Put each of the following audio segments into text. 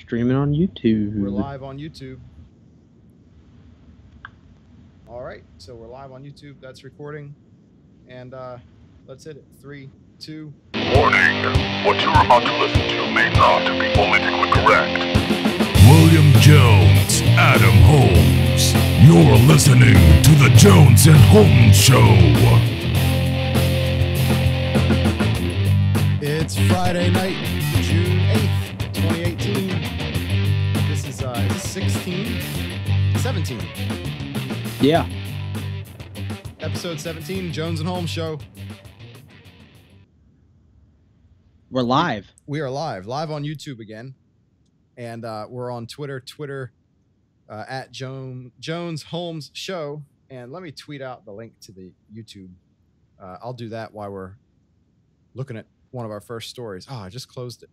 streaming on YouTube. We're live on YouTube. All right, so we're live on YouTube. That's recording. And let's hit it. 3, 2. Warning. What you're about to listen to may not be politically correct. William Jones, Adam Holmes. You're listening to the Jones and Holmes Show. It's Friday night, June 8th, 2018. This is 17. Yeah. Episode 17, Jones and Holmes Show. We're live. We are live on YouTube again. And we're on Twitter at Jones Holmes Show. And let me tweet out the link to the YouTube. I'll do that while we're looking at one of our first stories. Oh, I just closed it.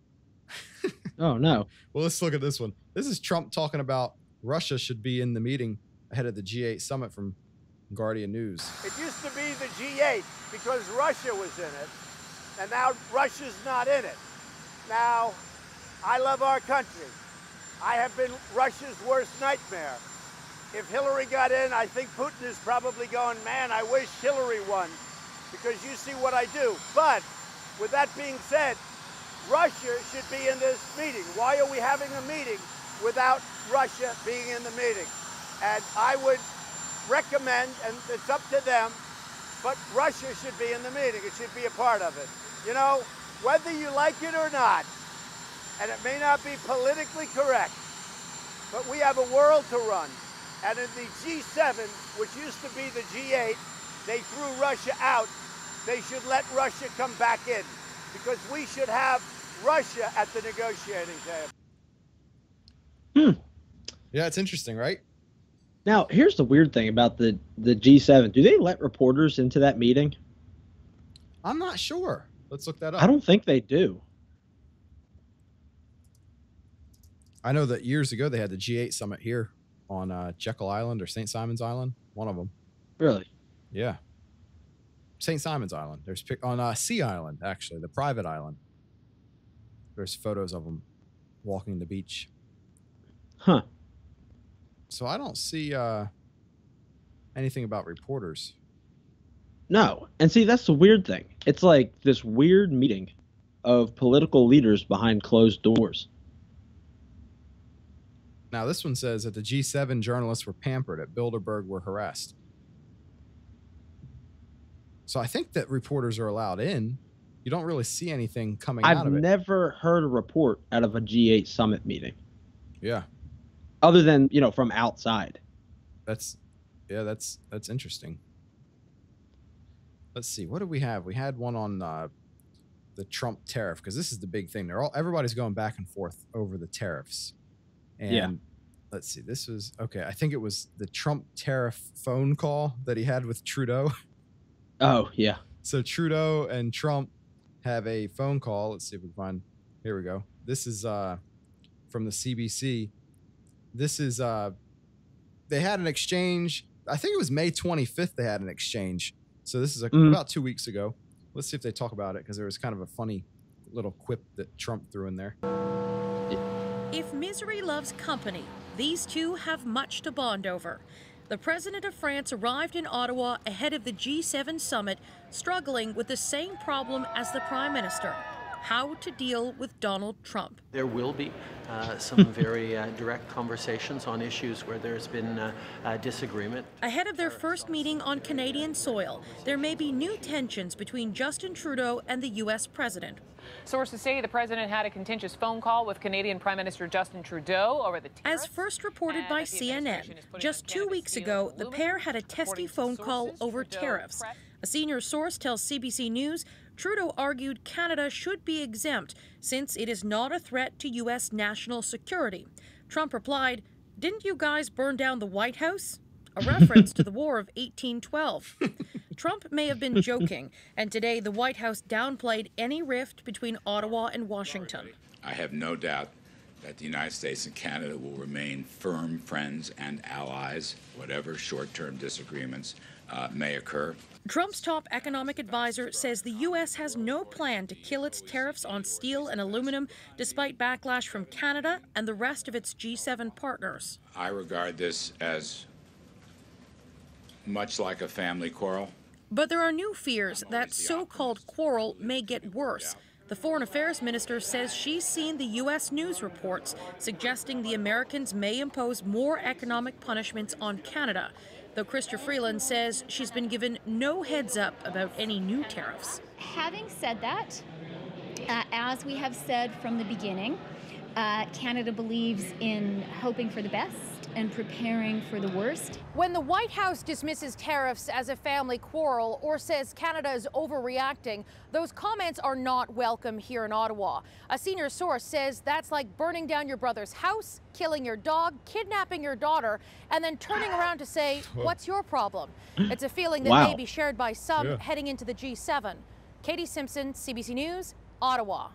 Oh, no. Well, let's look at this one. This is Trump talking about Russia should be in the meeting ahead of the G8 summit from Guardian News. It used to be the G8 because Russia was in it, and now Russia's not in it. Now, I love our country. I have been Russia's worst nightmare. If Hillary got in, I think Putin is probably going, man, I wish Hillary won, because you see what I do. But with that being said, Russia should be in this meeting. Why are we having a meeting without Russia being in the meeting? And I would recommend, and it's up to them, but Russia should be in the meeting. It should be a part of it. You know, whether you like it or not, and it may not be politically correct, but we have a world to run. And in the G7, which used to be the G8, they threw Russia out. They should let Russia come back in, because we should have Russia at the negotiating table. Yeah, it's interesting, right? Now, here's the weird thing about the G7. Do they let reporters into that meeting? I'm not sure. Let's look that up. I don't think they do. I know that years ago they had the G8 summit here on Jekyll Island or St. Simon's Island. One of them. Really? Yeah. St. Simon's Island. There's on Sea Island, actually, the private island. There's photos of them walking the beach. Huh. So I don't see anything about reporters. No. And see, that's the weird thing. It's like this weird meeting of political leaders behind closed doors. Now, this one says that the G7 journalists were pampered, at Bilderberg were harassed. So I think that reporters are allowed in. You don't really see anything coming out of it. I've never heard a report out of a G8 summit meeting. Yeah. Other than, you know, from outside. That's interesting. Let's see. What do we have? We had one on the Trump tariff, because this is the big thing. Everybody's going back and forth over the tariffs. And yeah. Let's see. This was, okay, I think it was the Trump tariff phone call that he had with Trudeau. Oh, yeah. So Trudeau and Trump have a phone call. Let's see if we can find. Here we go. This is from the CBC. This is they had an exchange. I think it was May 25th they had an exchange. So this is about 2 weeks ago. Let's see if they talk about it, because there was kind of a funny little quip that Trump threw in there. If misery loves company, these two have much to bond over. The president of France arrived in Ottawa ahead of the G7 summit, struggling with the same problem as the prime minister: how to deal with Donald Trump. There will be some very direct conversations on issues where there's been disagreement. Ahead of their first meeting on Canadian soil, there may be new tensions between Justin Trudeau and the U.S. president. Sources say the president had a contentious phone call with Canadian Prime Minister Justin Trudeau over the tariffs. As first reported by CNN, just 2 weeks ago, the pair had a testy phone call over tariffs. A senior source tells CBC News Trudeau argued Canada should be exempt since it is not a threat to U.S. national security. Trump replied, "Didn't you guys burn down the White House?" A reference to the War of 1812. Trump may have been joking, and today the White House downplayed any rift between Ottawa and Washington. I have no doubt that the United States and Canada will remain firm friends and allies, whatever short-term disagreements may occur. Trump's top economic advisor says the U.S. has no plan to kill its tariffs on steel and aluminum, despite backlash from Canada and the rest of its G7 partners. I regard this as much like a family quarrel. But there are new fears that so-called quarrel may get worse. The Foreign Affairs Minister says she's seen the U.S. news reports suggesting the Americans may impose more economic punishments on Canada, though Chrystia Freeland says she's been given no heads up about any new tariffs. Having said that, as we have said from the beginning, Canada believes in hoping for the best and preparing for the worst. When the White House dismisses tariffs as a family quarrel or says Canada is overreacting, those comments are not welcome here in Ottawa. A senior source says that's like burning down your brother's house, killing your dog, kidnapping your daughter, and then turning around to say, what's your problem? It's a feeling that may be shared by some heading into the G7. Katie Simpson, CBC News, Ottawa.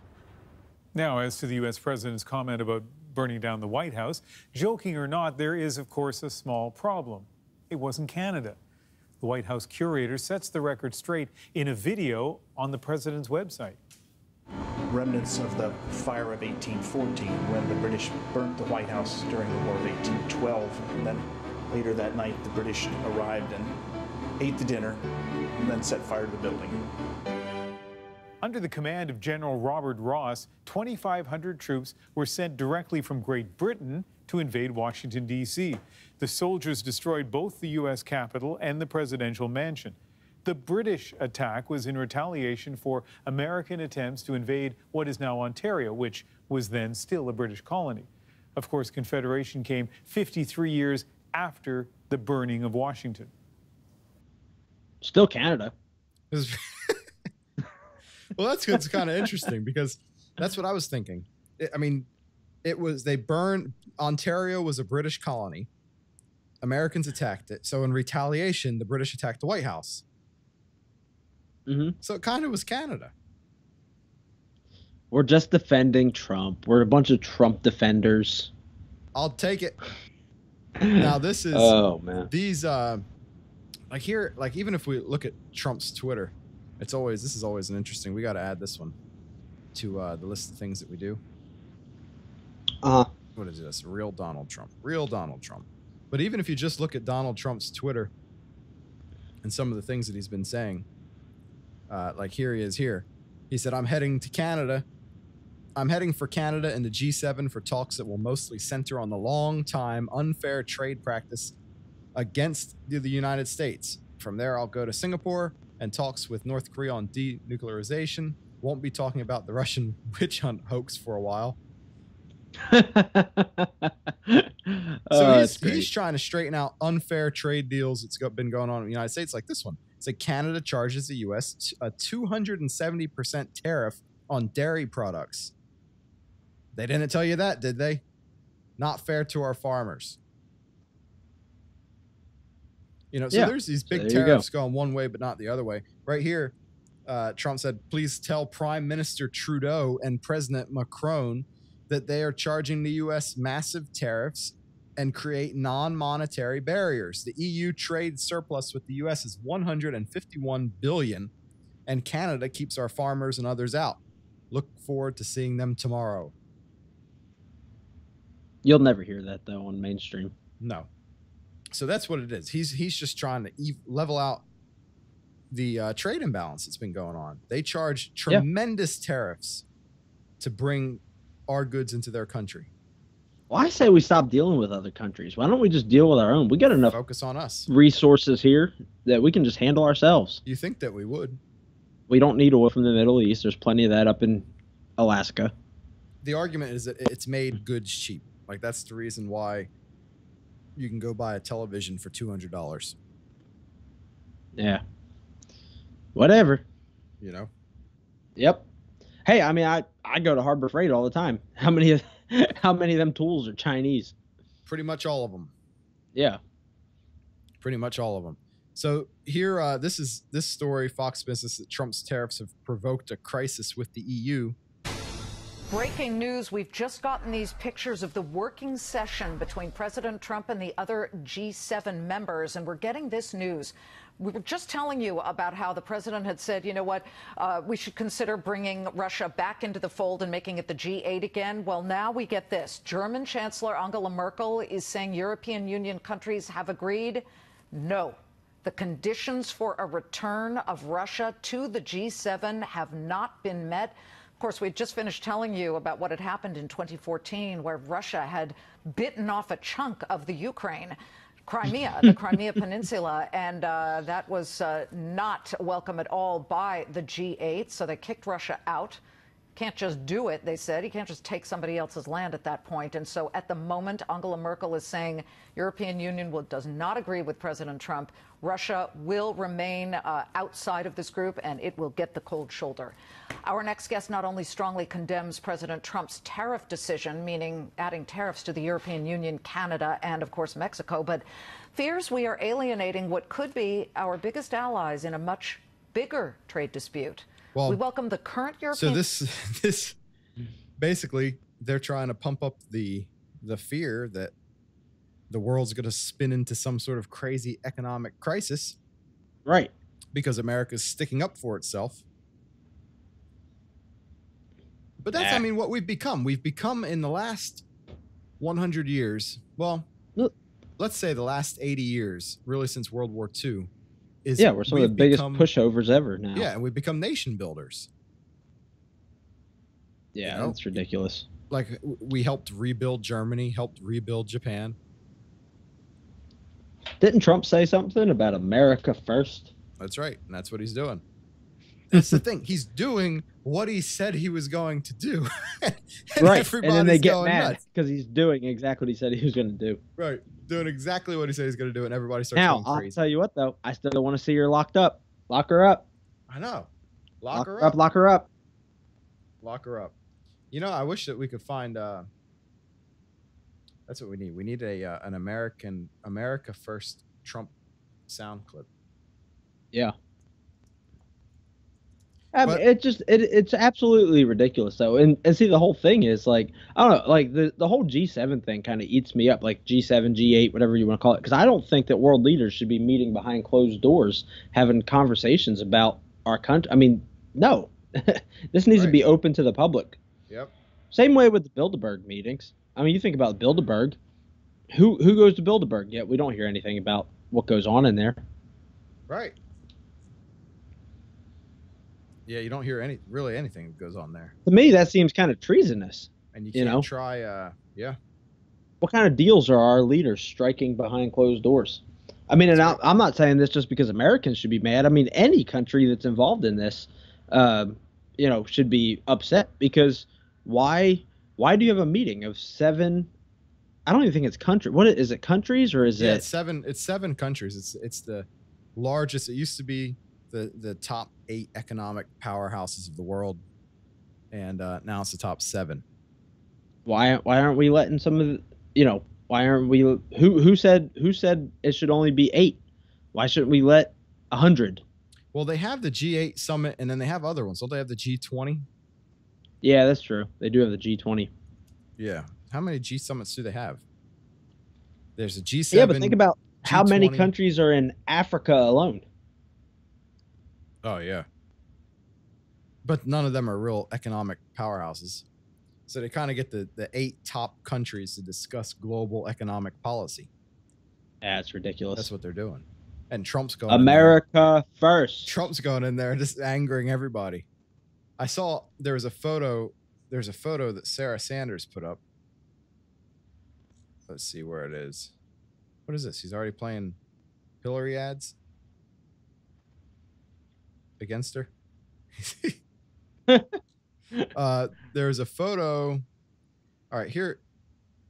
Now, as to the U.S. president's comment about burning down the White House, joking or not, there is, of course, a small problem. It wasn't Canada. The White House curator sets the record straight in a video on the president's website. Remnants of the fire of 1814, when the British burnt the White House during the War of 1812. And then later that night, the British arrived and ate the dinner and then set fire to the building. Under the command of General Robert Ross, 2,500 troops were sent directly from Great Britain to invade Washington, D.C. The soldiers destroyed both the U.S. Capitol and the presidential mansion. The British attack was in retaliation for American attempts to invade what is now Ontario, which was then still a British colony. Of course, Confederation came 53 years after the burning of Washington. Still Canada. Well, that's kind of interesting because that's what I was thinking. They burned, Ontario was a British colony. Americans attacked it. So in retaliation, the British attacked the White House. So it kind of was Canada. We're just defending Trump. We're a bunch of Trump defenders. I'll take it. Now this is, these, even if we look at Trump's Twitter, this is always an interesting, we got to add this one to the list of things that we do. What is this? Real Donald Trump. But even if you just look at Donald Trump's Twitter and some of the things that he's been saying, like here he is here. He said, I'm heading to Canada. I'm heading for Canada and the G7 for talks that will mostly center on the long-time unfair trade practice against the United States. From there, I'll go to Singapore and talks with North Korea on denuclearization. Won't be talking about the Russian witch hunt hoax for a while. So he's trying to straighten out unfair trade deals that's been going on in the United States, like this one. It's like Canada charges the U.S. a 270% tariff on dairy products. They didn't tell you that, did they? Not fair to our farmers. There's these big tariffs going one way, but not the other way. Right here, Trump said, please tell Prime Minister Trudeau and President Macron that they are charging the U.S. massive tariffs and create non-monetary barriers. The EU trade surplus with the U.S. is $151 billion, and Canada keeps our farmers and others out. Look forward to seeing them tomorrow. You'll never hear that, though, on mainstream. No. So that's what it is. He's just trying to level out the trade imbalance that's been going on. They charge tremendous tariffs to bring our goods into their country. Well, I say we stop dealing with other countries. Why don't we just deal with our own? We got enough focus on us resources here that we can just handle ourselves. You think that we would? We don't need oil from the Middle East. There's plenty of that up in Alaska. The argument is that it's made goods cheap. Like that's the reason why you can go buy a television for $200. Yeah. Whatever. Yep. Hey, I go to Harbor Freight all the time. How many of them tools are Chinese? Pretty much all of them. Yeah. Pretty much all of them. So here, this story, Fox Business, that Trump's tariffs have provoked a crisis with the EU. Breaking news, we've just gotten these pictures of the working session between President Trump and the other G7 members, and we're getting this news. We were just telling you about how the president had said, you know what, we should consider bringing Russia back into the fold and making it the G8 again. Well, now we get this. German Chancellor Angela Merkel is saying European Union countries have agreed, no. The conditions for a return of Russia to the G7 have not been met. Of course, we had just finished telling you about what had happened in 2014, where Russia had bitten off a chunk of the Ukraine, Crimea, the Crimea Peninsula, and that was not welcome at all by the G8, so they kicked Russia out. Can't just do it, they said. You can't just take somebody else's land at that point. And so at the moment, Angela Merkel is saying European Union does not agree with President Trump. Russia will remain outside of this group, and it will get the cold shoulder. Our next guest not only strongly condemns President Trump's tariff decision, meaning adding tariffs to the European Union, Canada, and, of course, Mexico, but fears we are alienating what could be our biggest allies in a much bigger trade dispute. Well, we welcome the current European... So this basically, they're trying to pump up the fear that the world's going to spin into some sort of crazy economic crisis. Right. Because America's sticking up for itself. But that's, I mean, what we've become. We've become in the last 100 years, well, let's say the last 80 years, really since World War II, we're some of the biggest pushovers ever now. Yeah, and we've become nation builders. Yeah, that's ridiculous. Like, we helped rebuild Germany, helped rebuild Japan. Didn't Trump say something about America first? That's right, and that's what he's doing. That's the thing. He's doing what he said he was going to do. Right, and then they get mad because he's doing exactly what he said he was going to do. Right, doing exactly what he said he's going to do, and everybody starts going crazy. I'll tell you what, though. I still don't want to see her locked up. Lock her up. I know. Lock her up. Lock her up. Lock her up. You know, I wish that we could find... that's what we need. We need an America First Trump sound clip. Yeah. I mean, it's absolutely ridiculous though, and see, the whole thing is like, I don't know, like the whole G7 thing kind of eats me up, like G7, G8, whatever you want to call it, because I don't think that world leaders should be meeting behind closed doors having conversations about our country. I mean, no, this needs to be open to the public. Yep. Same way with the Bilderberg meetings. I mean, you think about Bilderberg, who goes to Bilderberg? Yet we don't hear anything about what goes on in there. Right. Yeah, you don't hear really anything that goes on there. To me, that seems kind of treasonous. And you can't try, yeah. What kind of deals are our leaders striking behind closed doors? I mean, and I'm not saying this just because Americans should be mad. I mean, any country that's involved in this, should be upset, because why do you have a meeting of 7? I don't even think it's country. What is it? Countries, or is it? It's 7. It's 7 countries. It's the largest. It used to be the top 8 economic powerhouses of the world, and now it's the top 7. Why aren't we letting some of the, why aren't we? Who said it should only be 8? Why shouldn't we let 100? Well, they have the G8 summit, and then they have other ones. Don't they have the G20? Yeah, that's true. They do have the G20. Yeah. How many G summits do they have? There's a G7. Yeah, but think about G20. How many countries are in Africa alone. Oh, yeah. But none of them are real economic powerhouses. So they kind of get the 8 top countries to discuss global economic policy. Yeah, it's ridiculous. That's what they're doing. And Trump's going America first. Trump's going in there just angering everybody. I saw there's a photo that Sarah Sanders put up. Let's see where it is. What is this? He's already playing Hillary ads against her. There's a photo. All right, here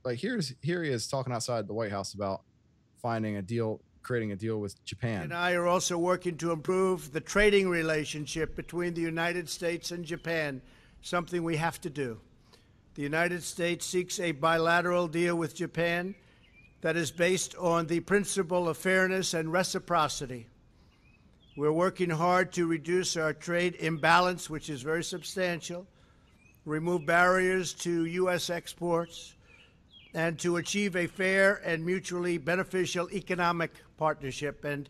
he is talking outside the White House about finding a deal, creating a deal with Japan. And I are also working to improve the trading relationship between the United States and Japan, something we have to do. The United States seeks a bilateral deal with Japan that is based on the principle of fairness and reciprocity. We're working hard to reduce our trade imbalance, which is very substantial, remove barriers to U.S. exports, and to achieve a fair and mutually beneficial economic partnership. And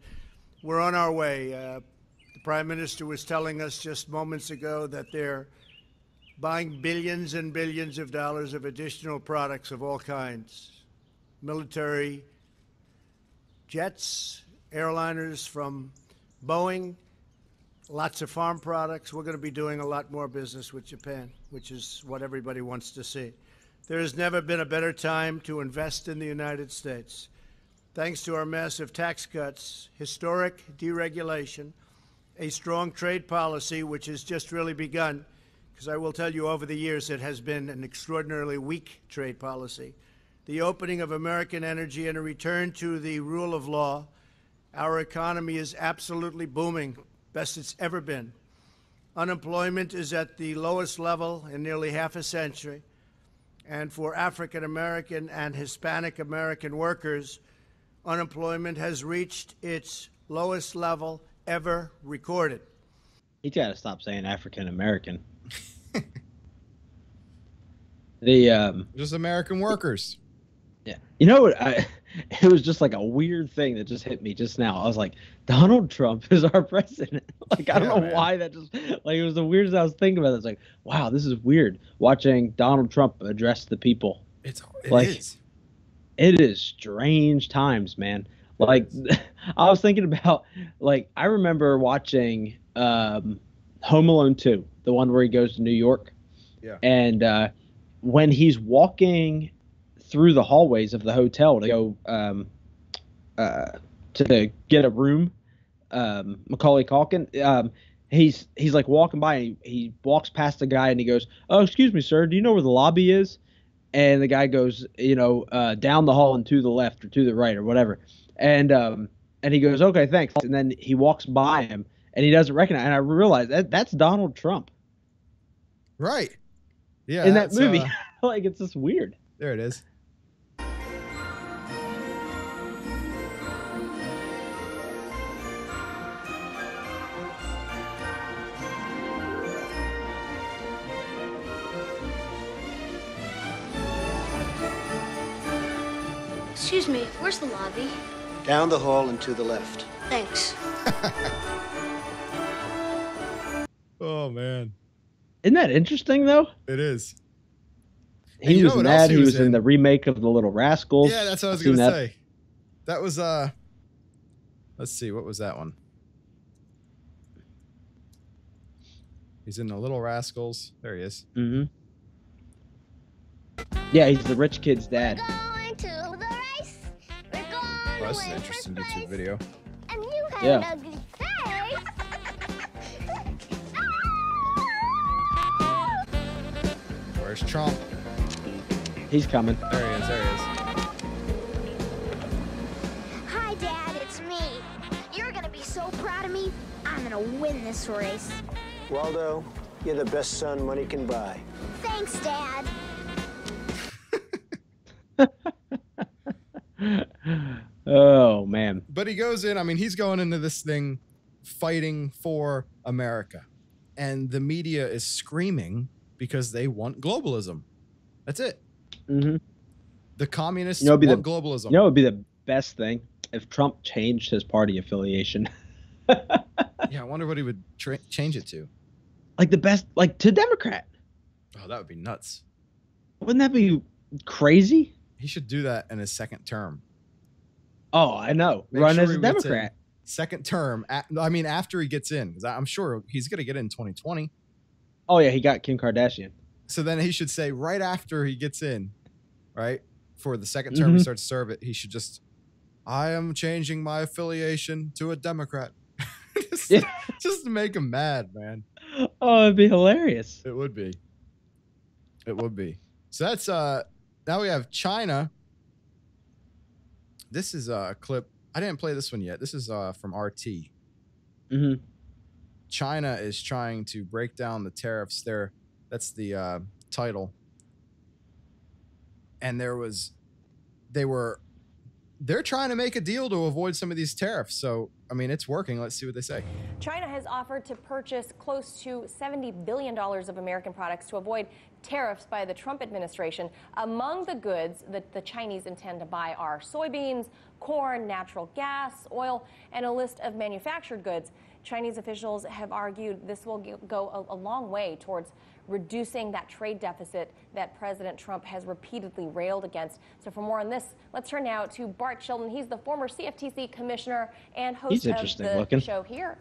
we're on our way. The Prime Minister was telling us just moments ago that they're buying billions and billions of dollars of additional products of all kinds, military jets, airliners from Boeing, lots of farm products. We're going to be doing a lot more business with Japan, which is what everybody wants to see. There has never been a better time to invest in the United States. Thanks to our massive tax cuts, historic deregulation, a strong trade policy, which has just really begun, because I will tell you over the years it has been an extraordinarily weak trade policy, the opening of American energy and a return to the rule of law, our economy is absolutely booming, best it's ever been. Unemployment is at the lowest level in nearly half a century. And for African American and Hispanic American workers, unemployment has reached its lowest level ever recorded. You got to stop saying African American. Just American workers. Yeah. You know what? It was just like a weird thing that just hit me just now. I was like, Donald Trump is our president. Like, I don't know why that just, like, it was the weirdest I was thinking about it. It's like, wow, this is weird. Watching Donald Trump address the people. It is strange times, man. Like, I was thinking about, like, I remember watching Home Alone 2, the one where he goes to New York. Yeah. And when he's walking through the hallways of the hotel to go to get a room, Macaulay Culkin, he's like walking by, and he walks past the guy and he goes, "Oh, excuse me, sir, do you know where the lobby is?" And the guy goes, down the hall and to the left or to the right or whatever. And he goes, "Okay, thanks." And then he walks by him and he doesn't recognize. And I realized that's Donald Trump. Right. Yeah. In that movie. Like, it's just weird. There it is. Excuse me, where's the lobby? Down the hall and to the left. Thanks. Oh, man. Isn't that interesting, though? It is. He was in that. He was in the remake of The Little Rascals. Yeah, that's what I was going to say. That was, let's see, what was that one? He's in The Little Rascals. There he is. Mm-hmm. Yeah, he's the rich kid's dad. Oh, this is an interesting YouTube video. And you have Yeah. an ugly face. Where's Trump? He's coming. There he is. There he is. Hi, Dad, it's me. You're gonna be so proud of me. I'm gonna win this race. Waldo, you're the best son money can buy. Thanks, Dad. Oh, man. But he goes in, I mean, he's going into this thing fighting for America. And the media is screaming because they want globalism. That's it. Mm-hmm. The communists want globalism. You know what would be the best thing? If Trump changed his party affiliation. Yeah, I wonder what he would change it to. Like to Democrat. Oh, that would be nuts. Wouldn't that be crazy? He should do that in his second term. Oh, I know. Run as a Democrat. Second term. After he gets in. Because I'm sure he's going to get in 2020. Oh, yeah, he got Kim Kardashian. So then he should say right after he gets in, right, for the second term he starts to serve it, he should just, I am changing my affiliation to a Democrat. just to make him mad, man. Oh, it'd be hilarious. It would be. It would be. So that's, now we have China. This is a clip. I didn't play this one yet. This is from RT. Mm-hmm. China is trying to break down the tariffs there. That's the they're trying to make a deal to avoid some of these tariffs. So, I mean, it's working. Let's see what they say. China has offered to purchase close to $70 billion of American products to avoid tariffs by the Trump administration. Among the goods that the Chinese intend to buy are soybeans, corn, natural gas, oil, and a list of manufactured goods. Chinese officials have argued this will go a long way towards reducing that trade deficit that President Trump has repeatedly railed against. So for more on this, let's turn now to Bart Chilton. He's the former CFTC commissioner and host of the show here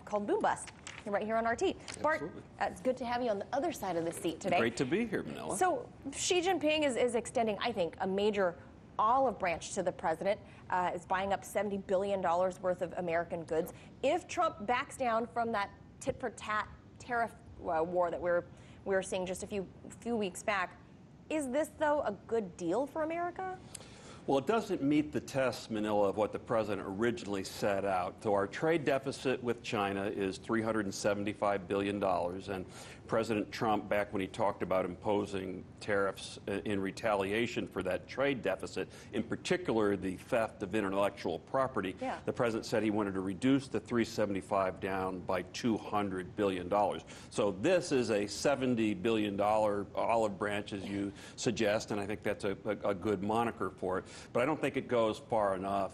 called Boom Bust, right here on RT. Bart, it's good to have you on the other side of the seat today. Great to be here, Manila. So Xi Jinping is extending, I think, a major olive branch to the president, is buying up $70 billion worth of American goods. If Trump backs down from that tit-for-tat tariff war that we were seeing just a few weeks back, is this, though, a good deal for America? Well, it doesn't meet the test, Manila, of what the president originally set out. So our trade deficit with China is $375 billion. And President Trump, back when he talked about imposing tariffs in retaliation for that trade deficit, in particular the theft of intellectual property, the president said he wanted to reduce the 375 down by $200 billion. So this is a $70 billion olive branch, as you suggest, and I think that's a good moniker for it. But I don't think it goes far enough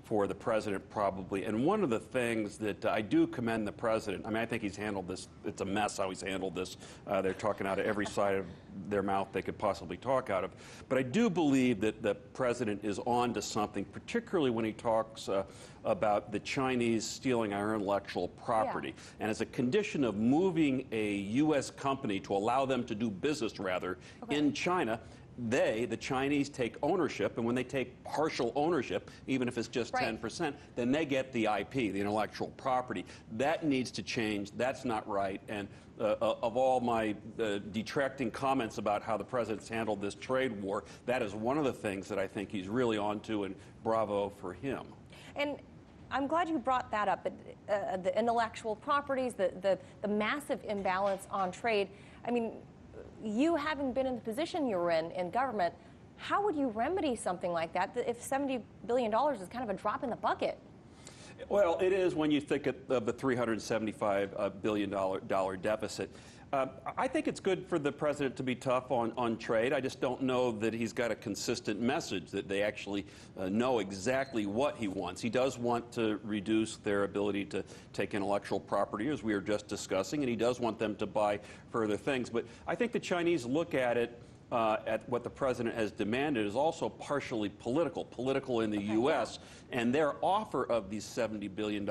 for the president, probably. And one of the things that I do commend the president, I mean, I think he's handled this, it's a mess how he's handled this. They're talking out of every side of their mouth they could possibly talk out of. But I do believe that the president is on to something, particularly when he talks about the Chinese stealing our intellectual property. And as a condition of moving a U.S. company to allow them to do business, rather, in China, the Chinese, take ownership, and when they take partial ownership, even if it's just 10%, then they get the IP, the intellectual property. That needs to change. That's not right. And of all my detracting comments about how the president's handled this trade war, that is one of the things that I think he's really on to, and bravo for him. And I'm glad you brought that up, the intellectual properties, the massive imbalance on trade. I mean, you having been in the position you were in government, how would you remedy something like that if $70 billion is kind of a drop in the bucket? Well, it is when you think of the $375 billion deficit. I think it's good for the president to be tough on trade. I just don't know that he's got a consistent message, that they actually know exactly what he wants. He does want to reduce their ability to take intellectual property, as we were just discussing, and he does want them to buy further things. But I think the Chinese look at it, at what the president has demanded, is also partially political in the U.S., and their offer of these $70 billion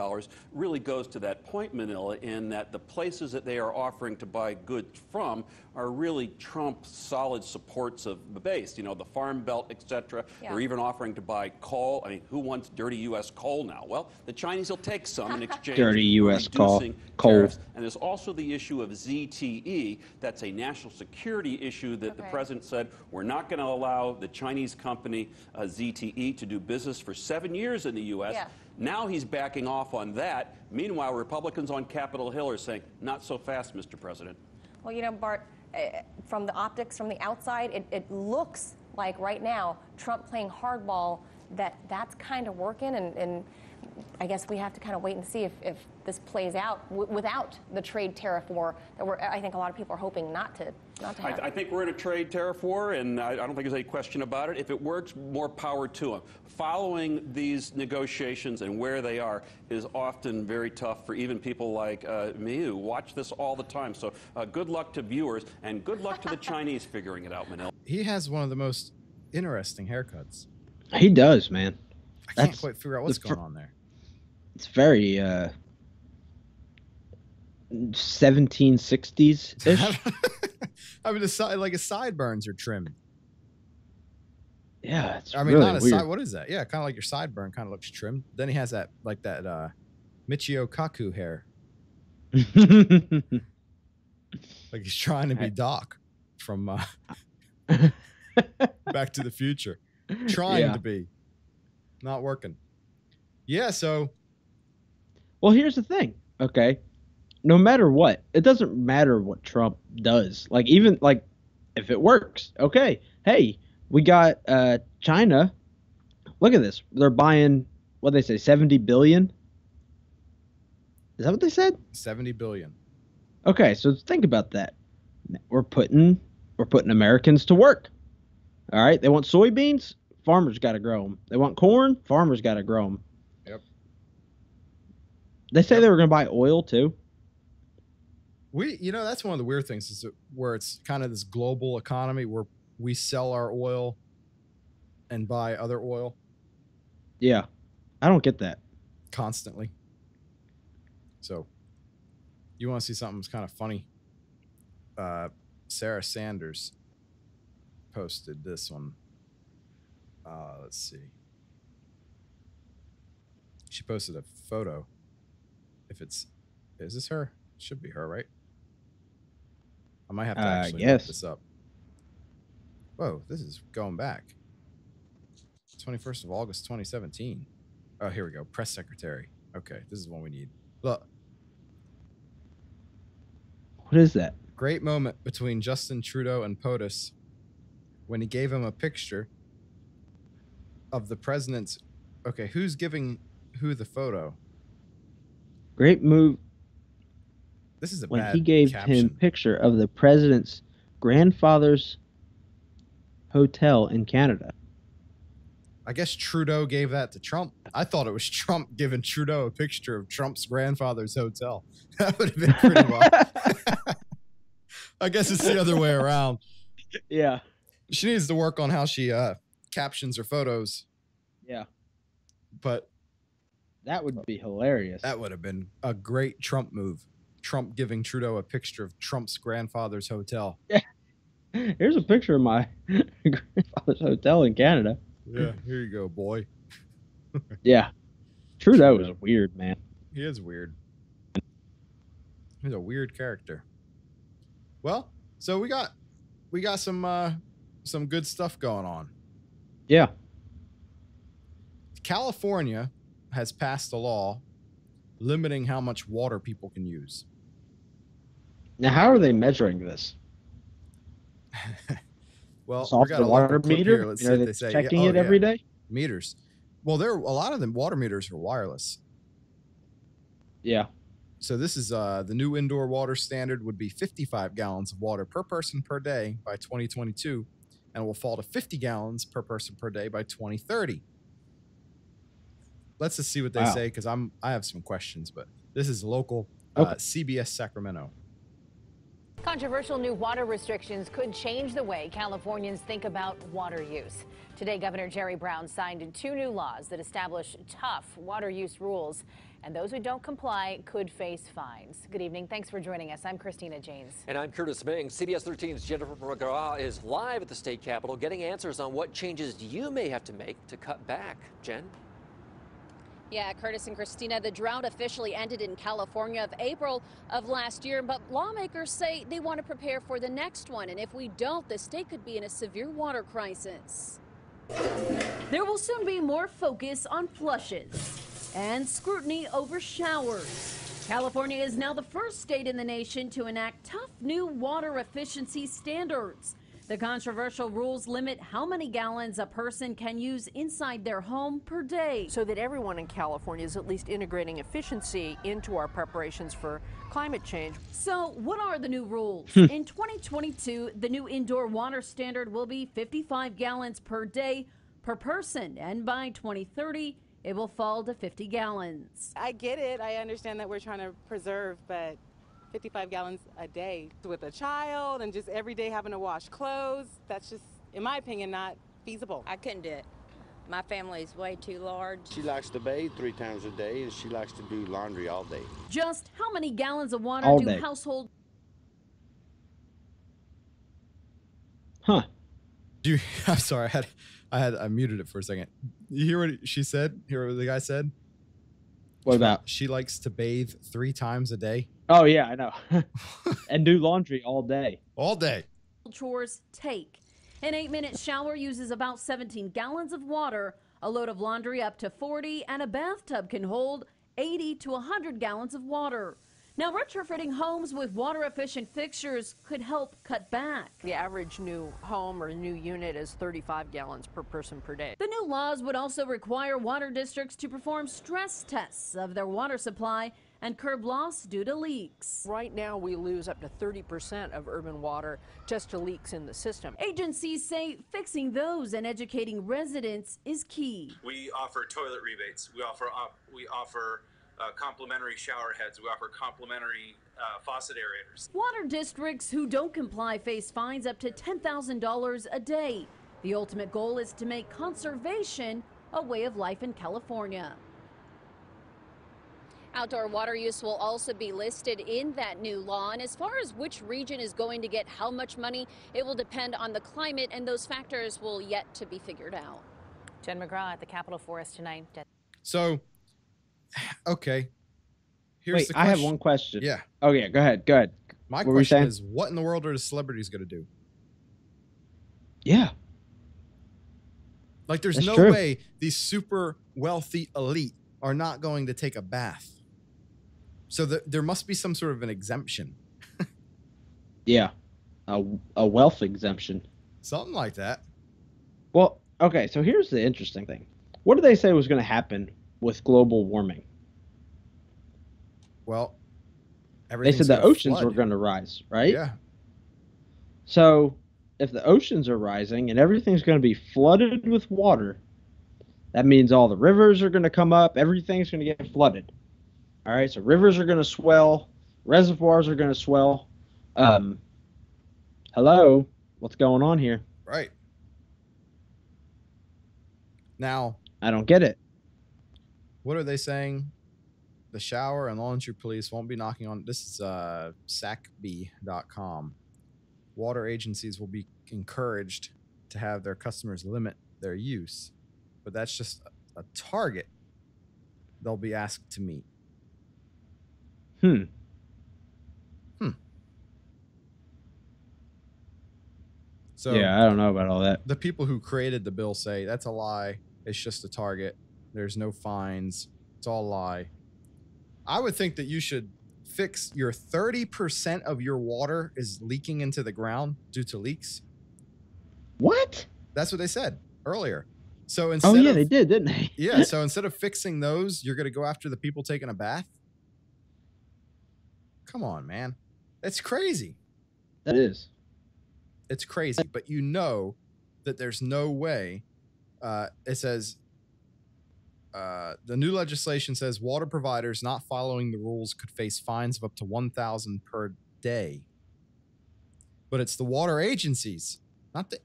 really goes to that point, Manila, in that the places that they are offering to buy goods from are really Trump's solid supports of the base, you know, the Farm Belt, etc. They're even offering to buy coal. I mean, who wants dirty U.S. coal now? Well, the Chinese will take some in exchange dirty U.S. coal. And there's also the issue of ZTE. That's a national security issue that the president said, we're not going to allow the Chinese company ZTE to do business for 7 years in the U.S. Now he's backing off on that. Meanwhile, Republicans on Capitol Hill are saying, not so fast, Mr. President. Well, you know, Bart, from the optics, from the outside, it looks like right now Trump playing hardball, that's kind of working, and I guess we have to kind of wait and see if this plays out without the trade tariff war that I think a lot of people are hoping not to have. I think we're in a trade tariff war, and I don't think there's any question about it. If it works, more power to them. Following these negotiations and where they are is often very tough for even people like me who watch this all the time. So good luck to viewers, and good luck to the Chinese figuring it out, Manila. He has one of the most interesting haircuts. He does, man. I can't quite figure out what's going on there. It's very 1760s-ish. I mean, his sideburns are trimmed. Yeah, it's I mean, really not a weird. side. What is that? Yeah, kind of like your sideburn kind of looks trimmed. Then he has that Michio Kaku hair. Like he's trying to be Doc from Back to the Future. Trying to be. Not working. Yeah, so. Well, here's the thing, okay? No matter what, it doesn't matter what Trump does. Like, even, like, if it works, okay, hey, we got China. Look at this. They're buying, what they say, 70 billion? Is that what they said? 70 billion. Okay, so think about that. We're putting Americans to work. All right, they want soybeans, farmers got to grow them. They want corn, farmers got to grow them. Yep. They say they were going to buy oil too. That's one of the weird things is where it's kind of this global economy where we sell our oil and buy other oil. Yeah, I don't get that. Constantly. So, you want to see something that's kind of funny? Sarah Sanders posted this one. Let's see. She posted a photo. Is this her? Should be her, right? I might have to actually look this up. Whoa, this is going back. 21st of August, 2017. Oh, here we go. Press secretary. Okay, this is one we need. Look. What is that? Great moment between Justin Trudeau and POTUS when he gave him a picture of the president's. Okay, who's giving who the photo? Great move. This is a when bad he gave caption. him picture of the president's grandfather's hotel in Canada. I guess Trudeau gave that to Trump. I thought it was Trump giving Trudeau a picture of Trump's grandfather's hotel. That would have been pretty well. I guess it's the other way around. Yeah. She needs to work on how she captions her photos. Yeah. But that would be hilarious. That would have been a great Trump move. Trump giving Trudeau a picture of Trump's grandfather's hotel. Yeah. Here's a picture of my grandfather's hotel in Canada. Yeah, here you go, boy. Yeah. Trudeau is weird, man. He is weird. He's a weird character. Well, so we got some good stuff going on. Yeah. California has passed a law limiting how much water people can use. Now, how are they measuring this? Well, off we got the a water clip meter. here. Let's see Are what they they say. checking Yeah. it every day? Meters. Well, a lot of them water meters are wireless. Yeah. So this is the new indoor water standard would be 55 gallons of water per person per day by 2022, and it will fall to 50 gallons per person per day by 2030. Let's just see what they say because I have some questions, but this is local CBS Sacramento. Controversial new water restrictions could change the way Californians think about water use. Today, Governor Jerry Brown signed 2 new laws that establish tough water use rules, and those who don't comply could face fines. Good evening. Thanks for joining us. I'm Christina Janes. And I'm Curtis Ming. CBS 13's Jennifer McGraw is live at the state capitol getting answers on what changes you may have to make to cut back. Jen? Yeah, Curtis and Christina, the drought officially ended in California of April of last year, but lawmakers say they want to prepare for the next one. And if we don't, the state could be in a severe water crisis. There will soon be more focus on flushes and scrutiny over showers. California is now the first state in the nation to enact tough new water efficiency standards. The controversial rules limit how many gallons a person can use inside their home per day. So that everyone in California is at least integrating efficiency into our preparations for climate change. So what are the new rules? In 2022, the new indoor water standard will be 55 gallons per day per person. And by 2030, it will fall to 50 gallons. I get it. I understand that we're trying to preserve, but 55 gallons a day with a child and just every day having to wash clothes, that's just, in my opinion, not feasible. I couldn't do it. My family's way too large. She likes to bathe 3 times a day, and she likes to do laundry all day. Just how many gallons of water All do day. households? Huh. I'm sorry, I muted it for a second. You hear what she said? Hear what the guy said? What about? She likes to bathe 3 times a day. Oh, yeah, I know. And do laundry all day. All day. Chores take. An 8-minute shower uses about 17 gallons of water, a load of laundry up to 40, and a bathtub can hold 80 to 100 gallons of water. Now, retrofitting homes with water-efficient fixtures could help cut back. The average new home or new unit is 35 gallons per person per day. The new laws would also require water districts to perform stress tests of their water supply and curb loss due to leaks. Right now, we lose up to 30% of urban water just to leaks in the system. Agencies say fixing those and educating residents is key. We offer toilet rebates. We offer complimentary shower heads. We offer complimentary faucet aerators. Water districts who don't comply face fines up to $10,000 a day. The ultimate goal is to make conservation a way of life in California. Outdoor water use will also be listed in that new law. And as far as which region is going to get how much money, it will depend on the climate, and those factors will yet to be figured out. Jen McGraw at the Capitol for us tonight. So, okay. Wait, I have one question. Yeah. Oh, yeah. Go ahead. My what question is, what in the world are the celebrities going to do? Yeah. Like, there's That's no true. way these super wealthy elite are not going to take a bath. So there must be some sort of an exemption. Yeah. A wealth exemption. Something like that. Well, okay. So here's the interesting thing. What did they say was going to happen with global warming? Well, they said the oceans were going to rise, right? Yeah. So if the oceans are rising and everything's going to be flooded with water, that means all the rivers are going to come up. Everything's going to get flooded. All right. So rivers are going to swell. Reservoirs are going to swell. Hello? What's going on here? Right. Now, I don't get it. What are they saying? The shower and laundry police won't be knocking on. This is sacb.com. Water agencies will be encouraged to have their customers limit their use, but that's just a target they'll be asked to meet. So yeah, I don't know about all that. The people who created the bill say that's a lie. It's just a target. There's no fines. It's all a lie. I would think that you should fix your 30% of your water is leaking into the ground due to leaks. What? That's what they said earlier. So instead they did, didn't they? Yeah, so instead of fixing those, you're going to go after the people taking a bath? Come on, man. That's crazy. That is. It's crazy, but you know that there's no way. It says the new legislation says water providers not following the rules could face fines of up to $1,000 per day. But it's the water agencies, not the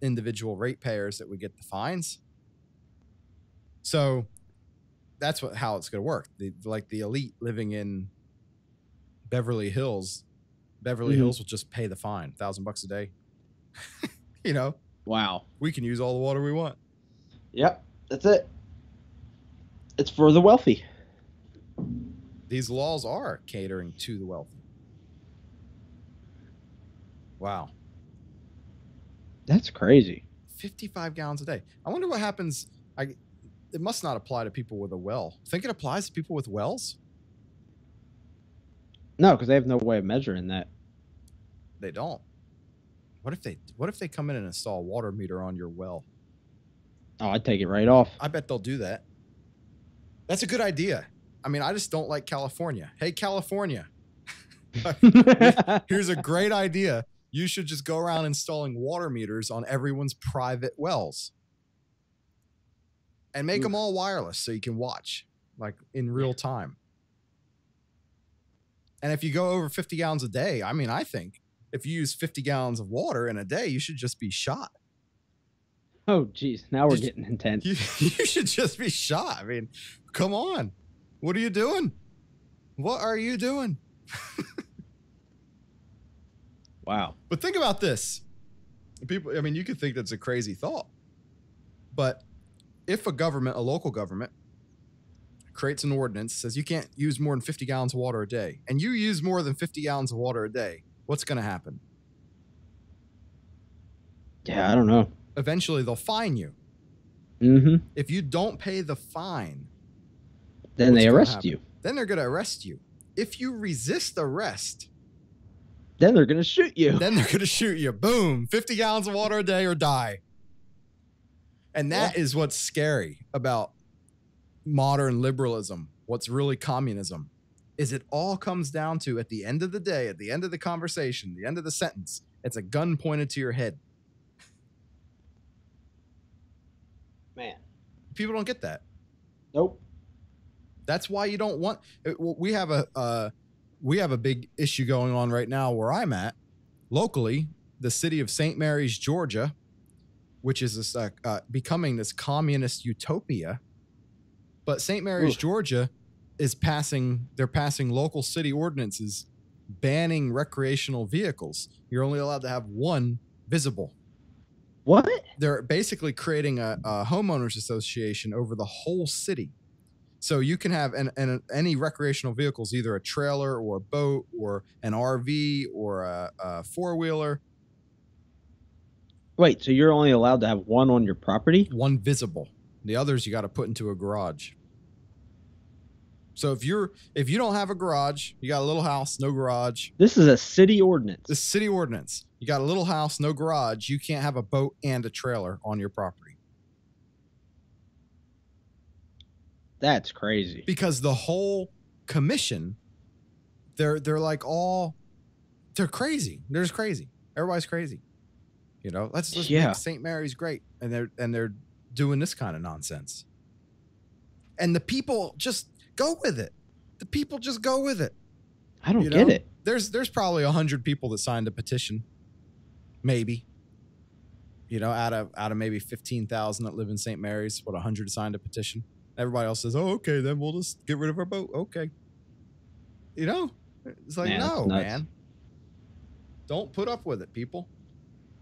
individual ratepayers, that would get the fines. So that's how it's going to work. The elite living in Beverly Hills will just pay the fine, $1,000 a day. You know, wow, we can use all the water we want. Yep, that's it. It's for the wealthy. These laws are catering to the wealthy. Wow, that's crazy. 55 gallons a day. I wonder what happens. It must not apply to people with a well. Think it applies to people with wells? No, because they have no way of measuring that. They don't. What if they come in and install a water meter on your well? Oh, I'd take it right off. I bet they'll do that. That's a good idea. I mean, I just don't like California. Hey, California. Here's a great idea. You should just go around installing water meters on everyone's private wells. And make them all wireless so you can watch, like, in real time. And if you go over 50 gallons a day, I mean, I think if you use 50 gallons of water in a day, you should just be shot. Oh, geez. Now we're getting intense. You should just be shot. I mean, come on. What are you doing? What are you doing? Wow. But think about this. People, I mean, you could think that's a crazy thought. But if a local government, creates an ordinance, says you can't use more than 50 gallons of water a day, and you use more than 50 gallons of water a day, what's going to happen? Yeah, I don't know. Eventually, they'll fine you. Mm-hmm. If you don't pay the fine, then they arrest you. Then they're going to arrest you. if you resist arrest, then they're going to shoot you. Then they're going to shoot you. Boom. 50 gallons of water a day or die. And that is what's scary about modern liberalism. What's really communism is it all comes down to, at the end of the day, at the end of the conversation, the end of the sentence, it's a gun pointed to your head. Man. People don't get that. Nope. That's why you don't want. We have a big issue going on right now where I'm at, locally, the city of St. Mary's, Georgia, which is this, becoming this communist utopia. But St. Mary's, Georgia, is passing local city ordinances banning recreational vehicles. You're only allowed to have one visible. What? They're basically creating a homeowners association over the whole city. So you can have any recreational vehicles, either a trailer or a boat or an RV or a four-wheeler. Wait, so you're only allowed to have one on your property? One visible. The others you got to put into a garage. So if you don't have a garage, you got a little house, no garage. This is a city ordinance. This is city ordinance. You got a little house, no garage. You can't have a boat and a trailer on your property. That's crazy. Because the whole commission, they're like they're crazy. They're just crazy. Everybody's crazy. You know, let's make St. Mary's great. And they're doing this kind of nonsense. And the people just go with it. The people just go with it. I don't get it. There's probably 100 people that signed a petition. Maybe. You know, out of maybe 15,000 that live in St. Mary's, 100 signed a petition. Everybody else says, "Oh, okay, then we'll just get rid of our boat." Okay. You know, it's like, no, man. Don't put up with it, people.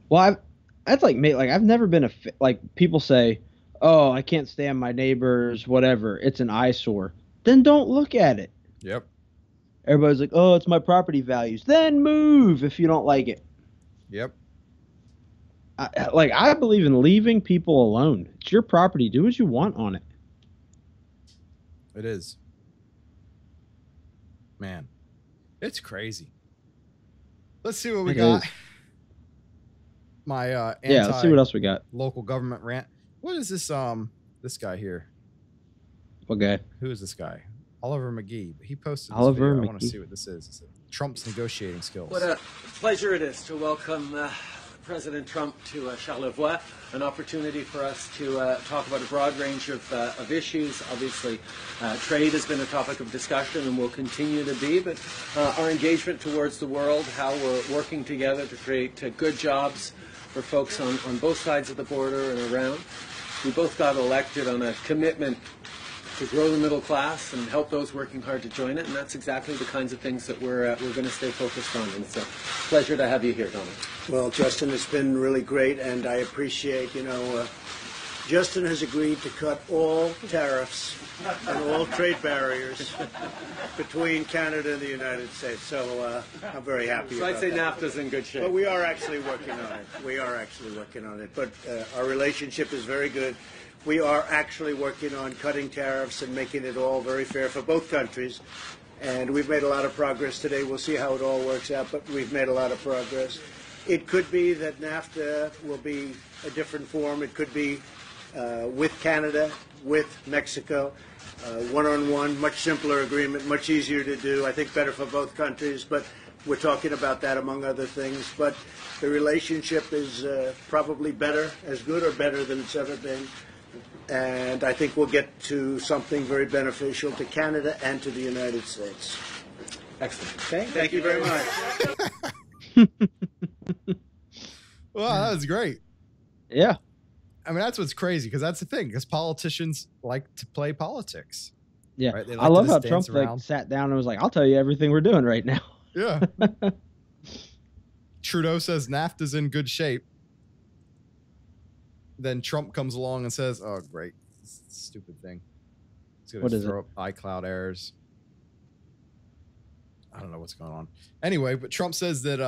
Well, that's like me. Like, I've never been like, people say, "Oh, I can't stand my neighbors, whatever. It's an eyesore." Then don't look at it. Yep. Everybody's like, "Oh, it's my property values." Then move if you don't like it. Yep. I believe in leaving people alone. It's your property. Do what you want on it. It is. Man, it's crazy. Let's see what we got. My let's see what else we got. Local government rant. What is this? This guy here. What guy? Who is this guy? Oliver McGee. He posted this Oliver video. McGee. I want to see what this is. Trump's negotiating skills. What a pleasure it is to welcome President Trump to Charlevoix, an opportunity for us to talk about a broad range of issues. Obviously, trade has been a topic of discussion and will continue to be, but our engagement towards the world, how we're working together to create good jobs for folks on both sides of the border and around. We both got elected on a commitment to grow the middle class and help those working hard to join it, and that's exactly the kinds of things that we're going to stay focused on. And it's a pleasure to have you here, Donald. Well, Justin, it's been really great, and I appreciate, Justin has agreed to cut all tariffs and all trade barriers between Canada and the United States. So I'm very happy so about I'd say that. NAFTA's in good shape. But we are actually working on it. But our relationship is very good. We are actually working on cutting tariffs and making it all very fair for both countries. And we've made a lot of progress today. We'll see how it all works out, but we've made a lot of progress. It could be that NAFTA will be a different form. It could be with Canada, with Mexico, one-on-one, much simpler agreement, much easier to do, I think better for both countries. But we're talking about that, among other things. But the relationship is probably better, as good or better than it's ever been. And I think we'll get to something very beneficial to Canada and to the United States. Excellent. Okay. Thank you very much. Wow, that was great. Yeah. I mean, that's what's crazy, because that's the thing, because politicians like to play politics. Yeah. Right? I love how Trump sat down and was like, "I'll tell you everything we're doing right now." Yeah. Trudeau says NAFTA's in good shape. Then Trump comes along and says, "Oh, great, this stupid thing. It's going to throw up iCloud errors." I don't know what's going on. Anyway, but Trump says that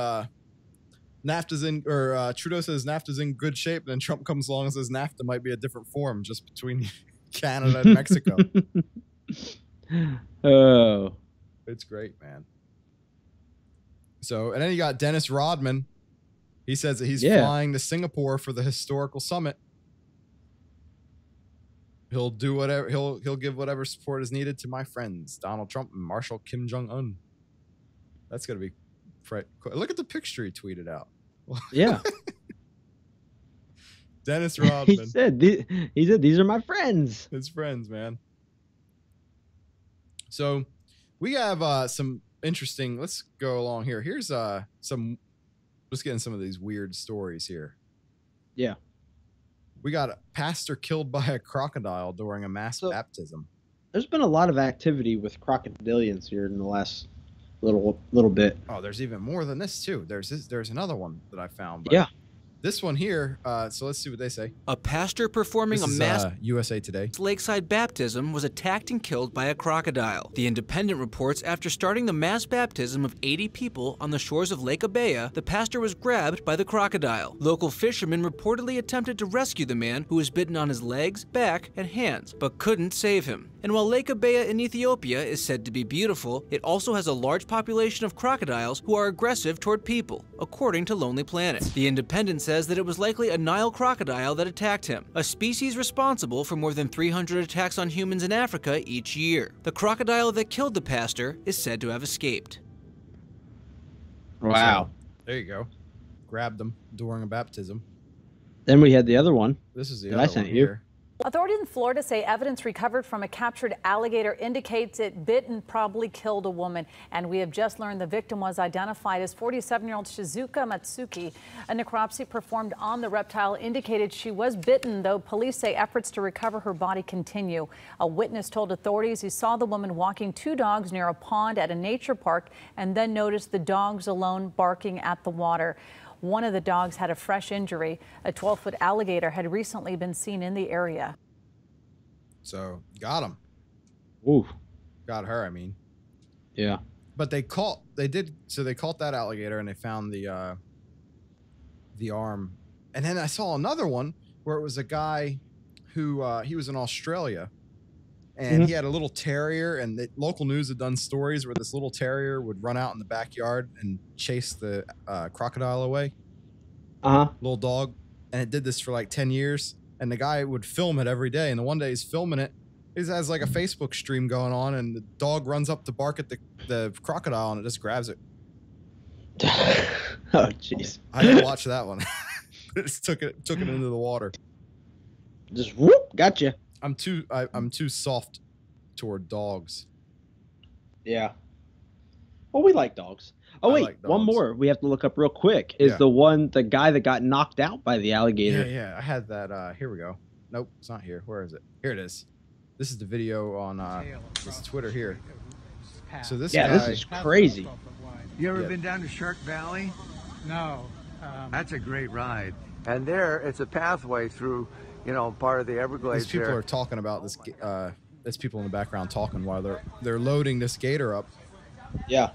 NAFTA's in, or Trudeau says NAFTA's in good shape. And then Trump comes along and says NAFTA might be a different form just between Canada and Mexico. Oh, It's great, man. So, and then you got Dennis Rodman. He says that he's flying to Singapore for the historical summit. He'll do whatever, he'll give whatever support is needed to my friends, Donald Trump and Marshal Kim Jong-un. That's going to be look at the picture he tweeted out. Yeah. Dennis Rodman. He said these are my friends. His friends, man. So we have some interesting, let's go along here. Here's let's get in some of these weird stories here. Yeah. We got a pastor killed by a crocodile during a mass baptism. There's been a lot of activity with crocodilians here in the last little bit. Oh, there's even more than this too. There's another one that I found. Yeah. This one here, so let's see what they say. A pastor performing a mass USA Today lakeside baptism was attacked and killed by a crocodile. The Independent reports after starting the mass baptism of 80 people on the shores of Lake Abaya, the pastor was grabbed by the crocodile. Local fishermen reportedly attempted to rescue the man who was bitten on his legs, back, and hands, but couldn't save him. And while Lake Abaya in Ethiopia is said to be beautiful, it also has a large population of crocodiles who are aggressive toward people, according to Lonely Planet. The Independent says that it was likely a Nile crocodile that attacked him, a species responsible for more than 300 attacks on humans in Africa each year. The crocodile that killed the pastor is said to have escaped. Wow. So, there you go. Grabbed them during a baptism. Then we had the other one. This is the that other I sent one you. here. Authorities in Florida say evidence recovered from a captured alligator indicates it bit and probably killed a woman. And we have just learned the victim was identified as 47-year-old Shizuka Matsuki. A necropsy performed on the reptile indicated she was bitten, though police say efforts to recover her body continue. A witness told authorities he saw the woman walking two dogs near a pond at a nature park and then noticed the dogs alone barking at the water. One of the dogs had a fresh injury. A 12-foot alligator had recently been seen in the area. So, got him. Ooh. Got her, I mean. Yeah. But they caught that alligator and they found the arm. And then I saw another one where it was a guy who, he was in Australia. And he had a little terrier, and the local news had done stories where this little terrier would run out in the backyard and chase the crocodile away. Little dog. And it did this for like 10 years. And the guy would film it every day. And the one day he's filming it, he has like a Facebook stream going on, and the dog runs up to bark at the crocodile, and it just grabs it. Oh, jeez. I didn't watch that one. It just took it into the water. Just whoop, gotcha. I'm too soft toward dogs. Yeah. Well, we like dogs. Oh, wait, one more we have to look up real quick is the guy that got knocked out by the alligator. Yeah, I had that. Here we go. Nope, it's not here. Where is it? Here it is. This is the video on this Twitter here. So this guy, this is crazy. You ever been down to Shark Valley? No. That's a great ride. And there, it's a pathway through, part of the Everglades. These people are talking about this. There's people in the background talking while they're loading this gator up. Yeah.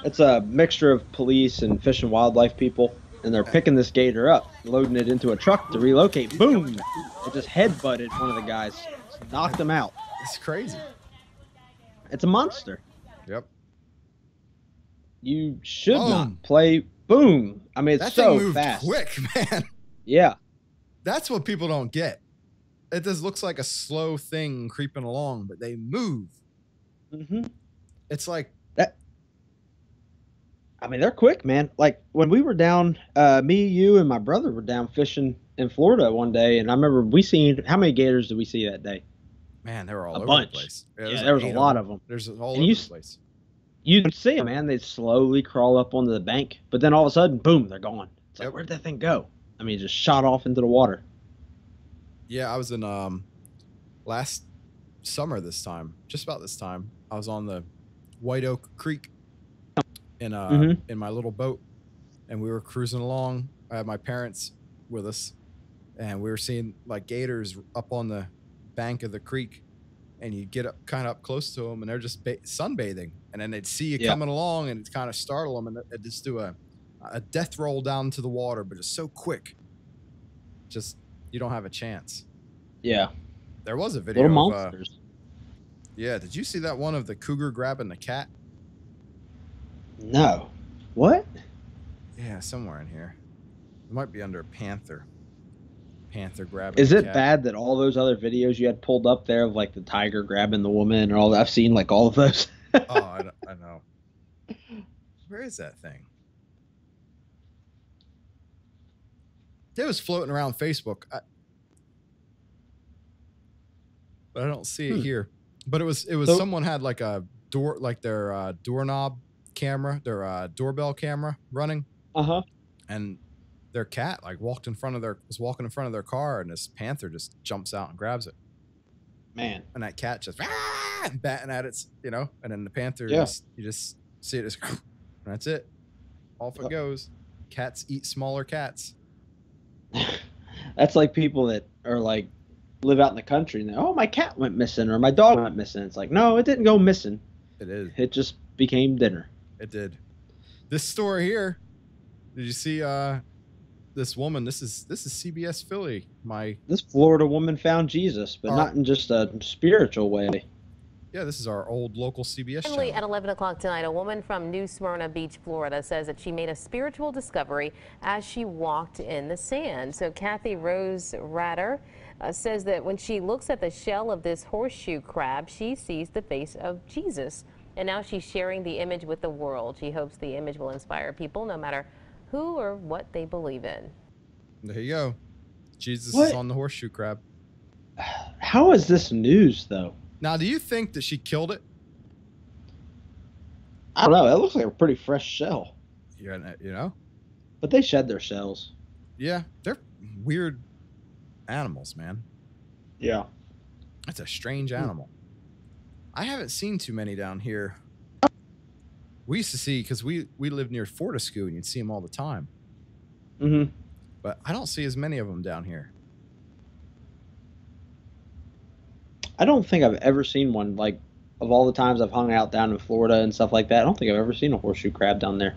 It's a mixture of police and fish and wildlife people, and they're picking this gator up, loading it into a truck to relocate. Boom! It just headbutted one of the guys, knocked him out. It's crazy. It's a monster. Yep. You should not play. Boom! I mean, it's that so thing moved fast. Quick, man. Yeah. That's what people don't get. It just looks like a slow thing creeping along, but they move. Mm-hmm. It's like that. I mean, they're quick, man. Like when we were down, me, you, and my brother were down fishing in Florida one day, and I remember we seen how many gators did we see that day? Man, they were all a over bunch. the place. Yeah, there was a lot of them. There's all and over the place. You'd see them, man. They'd slowly crawl up onto the bank, but then all of a sudden, boom, they're gone. It's like, where'd that thing go? I mean, it just shot off into the water. Yeah, I was in last summer this time, just about this time. I was on the White Oak Creek in my little boat, and we were cruising along. I had my parents with us, and we were seeing like gators up on the bank of the creek, and you get up kind of up close to them, and they're just sunbathing, and then they'd see you coming along, and it kind of startle them, and they'd just do a death roll down to the water, but it's so quick, just you don't have a chance. Yeah, there was a video little monsters. Yeah, did you see that one of the cougar grabbing the cat? No. What? Yeah, somewhere in here. It might be under panther. Panther grabbing Is the it cat. bad that all those other videos you had pulled up there of like the tiger grabbing the woman and all that? I've seen like all of those. Oh, I know. Where is that thing? It was floating around Facebook. But I don't see it here. But it was So- someone had like a door, like their doorknob camera, their doorbell camera running. Uh-huh. And their cat like was walking in front of their car, and this panther just jumps out and grabs it. Man. And that cat just batting at its, and then the panther, Yeah. you just see it just, and that's it. Off it goes. Cats eat smaller cats. That's like people that are like live out in the country and oh, my cat went missing or my dog went missing. It's like, no, it didn't go missing. It just became dinner. It did. This story here, did you see this woman? This is CBS Philly. This Florida woman found Jesus, but not in just a spiritual way. Yeah, this is our old local CBS Finally, channel. at 11 o'clock tonight, a woman from New Smyrna Beach, Florida, says that she made a spiritual discovery as she walked in the sand. So Kathy Rose Ratter says that when she looks at the shell of this horseshoe crab, she sees the face of Jesus. And now she's sharing the image with the world. She hopes the image will inspire people no matter who or what they believe in. There you go. Jesus What? is on the horseshoe crab. How is this news, though? Now, do you think that she killed it? I don't know. That looks like a pretty fresh shell. Yeah, But they shed their shells. Yeah, they're weird animals, man. Yeah. That's a strange animal. I haven't seen too many down here. We used to see, because we lived near Fortescue, and you'd see them all the time. Mm-hmm. But I don't see as many of them down here. I don't think I've ever seen one, like, of all the times I've hung out down in Florida and stuff like that. I don't think I've ever seen a horseshoe crab down there.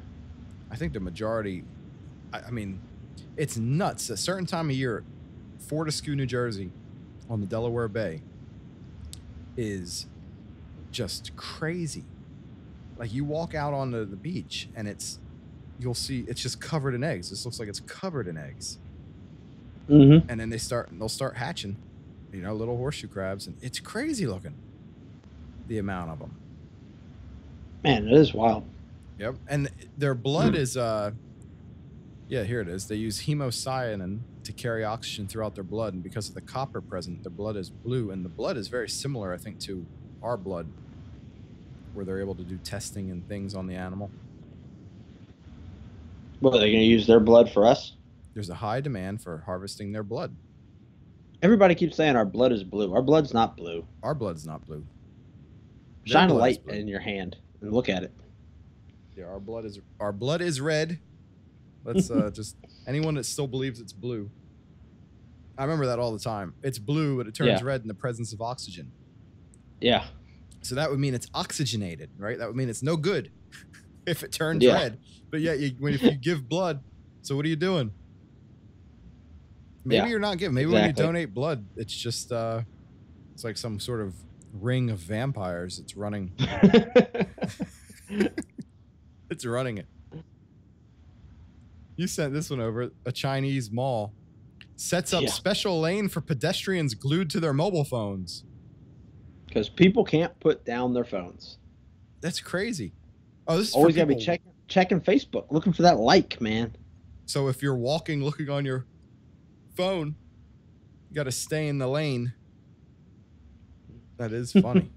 I think the majority, I mean, it's nuts. A certain time of year, Fortescue, New Jersey, on the Delaware Bay, is just crazy. Like, you walk out onto the beach, and you'll see it's just covered in eggs. This looks like it's covered in eggs. Mm-hmm. And then they'll start hatching, little horseshoe crabs, and it's crazy looking, the amount of them. Man, it is wild. Yep. And their blood is, yeah, here it is. They use hemocyanin to carry oxygen throughout their blood, and because of the copper present, their blood is blue, and the blood is very similar, I think, to our blood, where they're able to do testing and things on the animal. What, are they going to use their blood for us? There's a high demand for harvesting their blood. Everybody keeps saying our blood is blue. Our blood's not blue. Our blood's not blue. Their Shine a blood is light blue. in your hand and look at it. Yeah, our blood is red. Let's just anyone that still believes it's blue. I remember that all the time. It's blue, but it turns red in the presence of oxygen. Yeah. So that would mean it's oxygenated, right? That would mean it's no good if it turns Yeah. red. But yeah, if you give blood, so what are you doing? Maybe Yeah, you're not giving. Maybe when you exactly. donate blood, it's just it's like some sort of ring of vampires. It's running. It's running it. You sent this one over. A Chinese mall sets up special lane for pedestrians glued to their mobile phones. Because people can't put down their phones. That's crazy. Oh, this is Always for got to be people- checking Facebook, looking for that like, man. So if you're walking, looking on your phone, you got to stay in the lane. That is funny.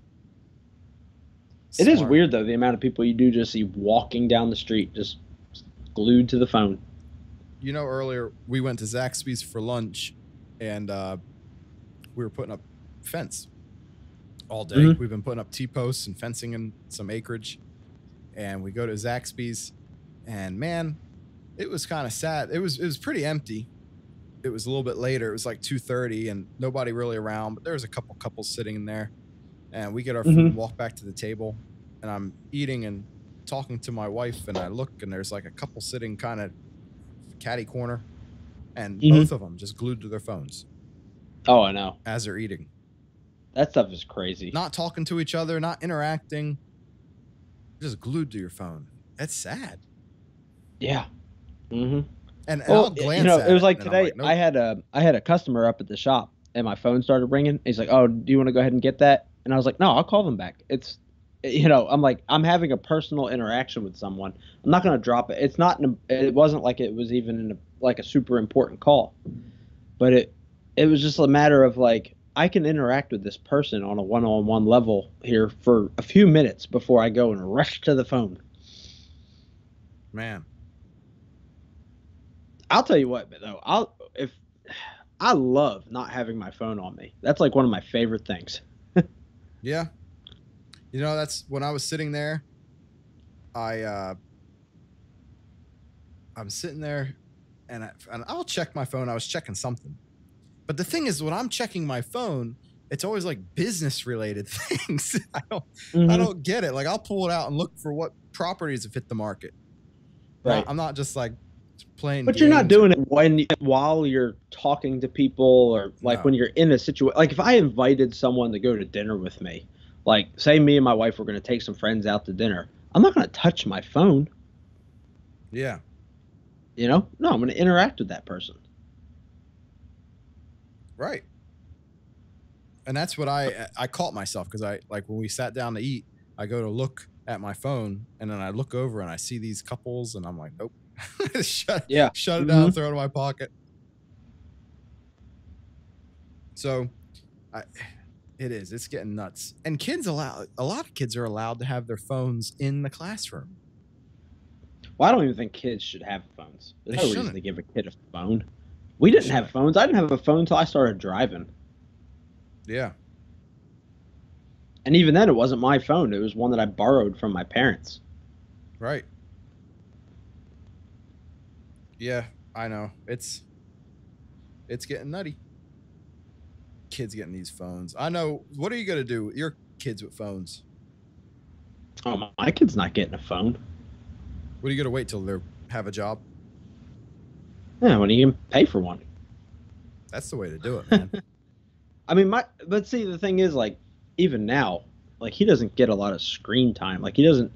It is Smart. weird, though, the amount of people you do just see walking down the street, just glued to the phone. Earlier we went to Zaxby's for lunch, and we were putting up fence all day. Mhm. We've been putting up T-posts and fencing in some acreage, and we go to Zaxby's, and man, it was kind of sad. It was pretty empty. It was a little bit later. It was like 2:30, and nobody really around, but there was a couple couples sitting in there, and we get our food, walk back to the table, and I'm eating and talking to my wife, and I look, and there's like a couple sitting kind of catty corner, and both of them just glued to their phones Oh, I know. as they're eating. That stuff is crazy. Not talking to each other, not interacting. Just glued to your phone. That's sad. Yeah. Mm-hmm. And I'll glance at it was like and I'm today. like, nope. I had a customer up at the shop, and my phone started ringing. He's like, "Oh, do you want to go ahead and get that?" And I was like, "No, I'll call them back." It's, I'm like, I'm having a personal interaction with someone. I'm not gonna drop it. It's not. It wasn't like it was even in like a super important call, but it was just a matter of like I can interact with this person on a one-on-one level here for a few minutes before I go and rush to the phone. Man. I'll tell you what, though. I love not having my phone on me. That's like one of my favorite things. Yeah. That's when I was sitting there. I'm sitting there, and I'll check my phone. I was checking something, but the thing is, when I'm checking my phone, it's always like business related things. I don't get it. Like I'll pull it out and look for what properties have hit the market. Right. I'm not just like playing. But you're not doing it while you're talking to people, or like when you're in a situation. Like if I invited someone to go to dinner with me, like say me and my wife were going to take some friends out to dinner, I'm not going to touch my phone. Yeah. No, I'm going to interact with that person. Right. And that's what I caught myself, because I like when we sat down to eat, I go to look at my phone, and then I look over and I see these couples, and I'm like, nope. shut it down, throw it in my pocket. So it's getting nuts. And a lot of kids are allowed to have their phones in the classroom. Well, I don't even think kids should have phones. There's no reason shouldn't. to give a kid a phone. We didn't have phones. I didn't have a phone until I started driving. Yeah. And even then, it wasn't my phone. It was one that I borrowed from my parents. Right. Yeah, I know. It's getting nutty. Kids getting these phones. I know. What are you going to do with your kids with phones? Oh, my kid's not getting a phone. What are you going to wait till they have a job? Yeah, when you can pay for one. That's the way to do it, man. I mean, but see, the thing is, like, even now, like, he doesn't get a lot of screen time. Like, he doesn't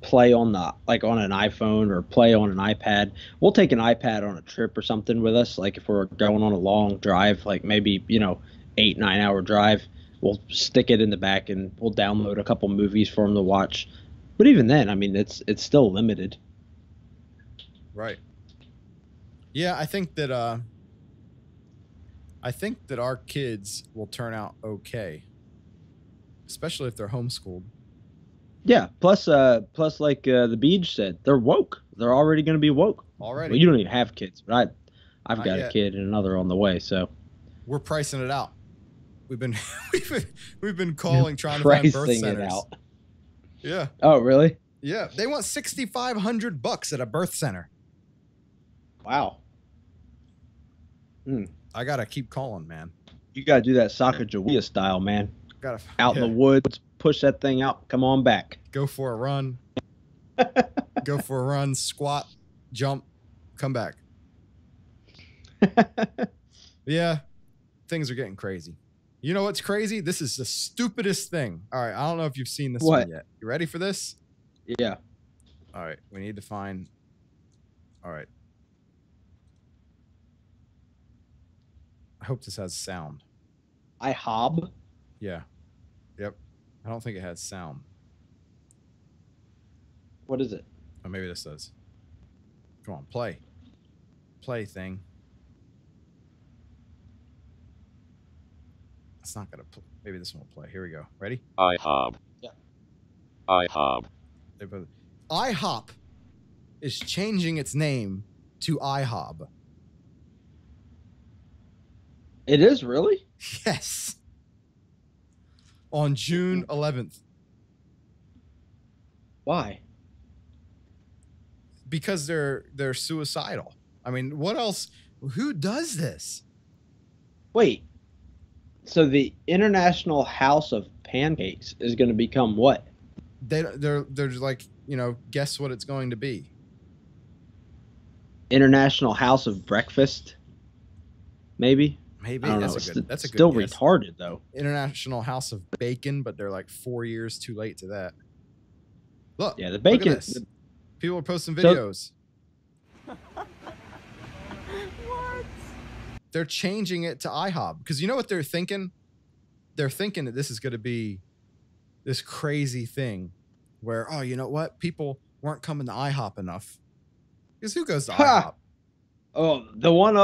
play on an iPhone or play on an iPad. We'll take an iPad on a trip or something with us. Like if we're going on a long drive, like maybe, 8-9 hour drive, we'll stick it in the back and we'll download a couple movies for him to watch. But even then, I mean, it's still limited. Right. Yeah, I think that our kids will turn out okay, especially if they're homeschooled. Yeah. Plus, like the Beach said, they're woke. They're already going to be woke. Already. Well, you don't even have kids, but I've got yet. a kid and another on the way. So we're pricing it out. We've been calling, trying to find birth centers. It out. Yeah. Oh, really? Yeah. They want $6,500 at a birth center. Wow. I gotta keep calling, man. You gotta do that Sacagawea style, man. Out in the woods, push that thing out, come on back. Go for a run. Go for a run, squat, jump, come back. Yeah, things are getting crazy. You know what's crazy? This is the stupidest thing. All right, I don't know if you've seen this one yet. You ready for this? Yeah. All right, we need to find... All right. I hope this has sound. IHOB? Yeah. Yep. I don't think it has sound. What is it? Oh, maybe this does. Come on, play. Play thing. It's not gonna play. Maybe this one will play. Here we go. Ready? IHOB. Yeah. IHOB. IHOP is changing its name to IHOB. It is, really? Yes. On June 11th. Why? Because they're suicidal. I mean, what else? Who does this? Wait. So the International House of Pancakes is going to become what? They're like, guess what it's going to be? International House of Breakfast? Maybe? Maybe I don't that's know. a good. It's That's a still good guess. retarded though. International House of Bacon, but they're like 4 years too late to that. Look, Yeah, the bacon. Look at this. People are posting videos. What? They're changing it to IHOB because you know what they're thinking? They're thinking that this is going to be this crazy thing where, oh, you know what? People weren't coming to IHOP enough. Because who goes to IHOP? Oh, the one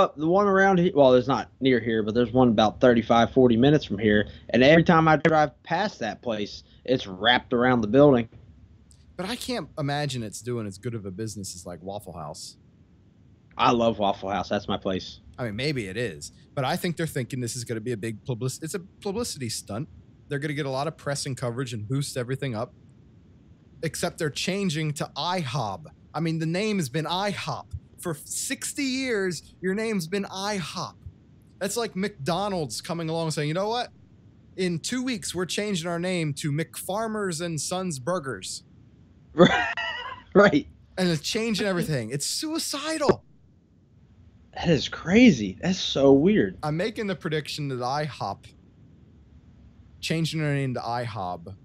around here. Well, there's not near here, but there's one about 35, 40 minutes from here. And every time I drive past that place, it's wrapped around the building. But I can't imagine it's doing as good of a business as like Waffle House. I love Waffle House. That's my place. I mean, maybe it is, but I think they're thinking this is going to be a big publicity. It's a publicity stunt. They're going to get a lot of press and coverage and boost everything up. Except they're changing to IHOB. I mean, the name has been IHOP for 60 years. Your name's been IHOP. That's like McDonald's coming along saying, you know what? In 2 weeks, we're changing our name to McFarmers and Sons Burgers. Right. And it's changing everything. It's suicidal. That is crazy. That's so weird. I'm making the prediction that IHOP, changing their name to IHOB,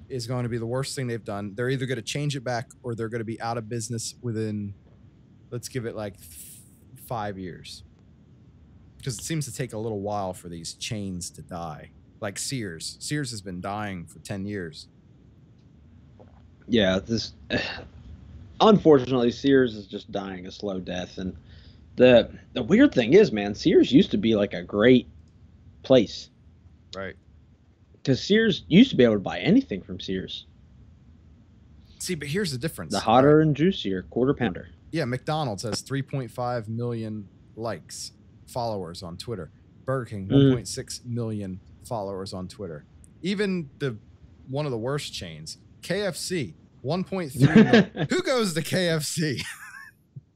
is going to be the worst thing they've done. They're either going to change it back or they're going to be out of business within, let's give it like 5 years. Because it seems to take a little while for these chains to die. Like Sears. Sears has been dying for 10 years. Yeah, unfortunately, Sears is just dying a slow death. And the weird thing is, man, Sears used to be like a great place. Right. Because Sears used to be able to buy anything from Sears. See, but here's the difference. The hotter and juicier quarter pounder. Yeah, McDonald's has 3.5 million likes, followers on Twitter. Burger King, 1.6 million followers on Twitter. Even one of the worst chains, KFC, 1.3 million. Who goes to KFC?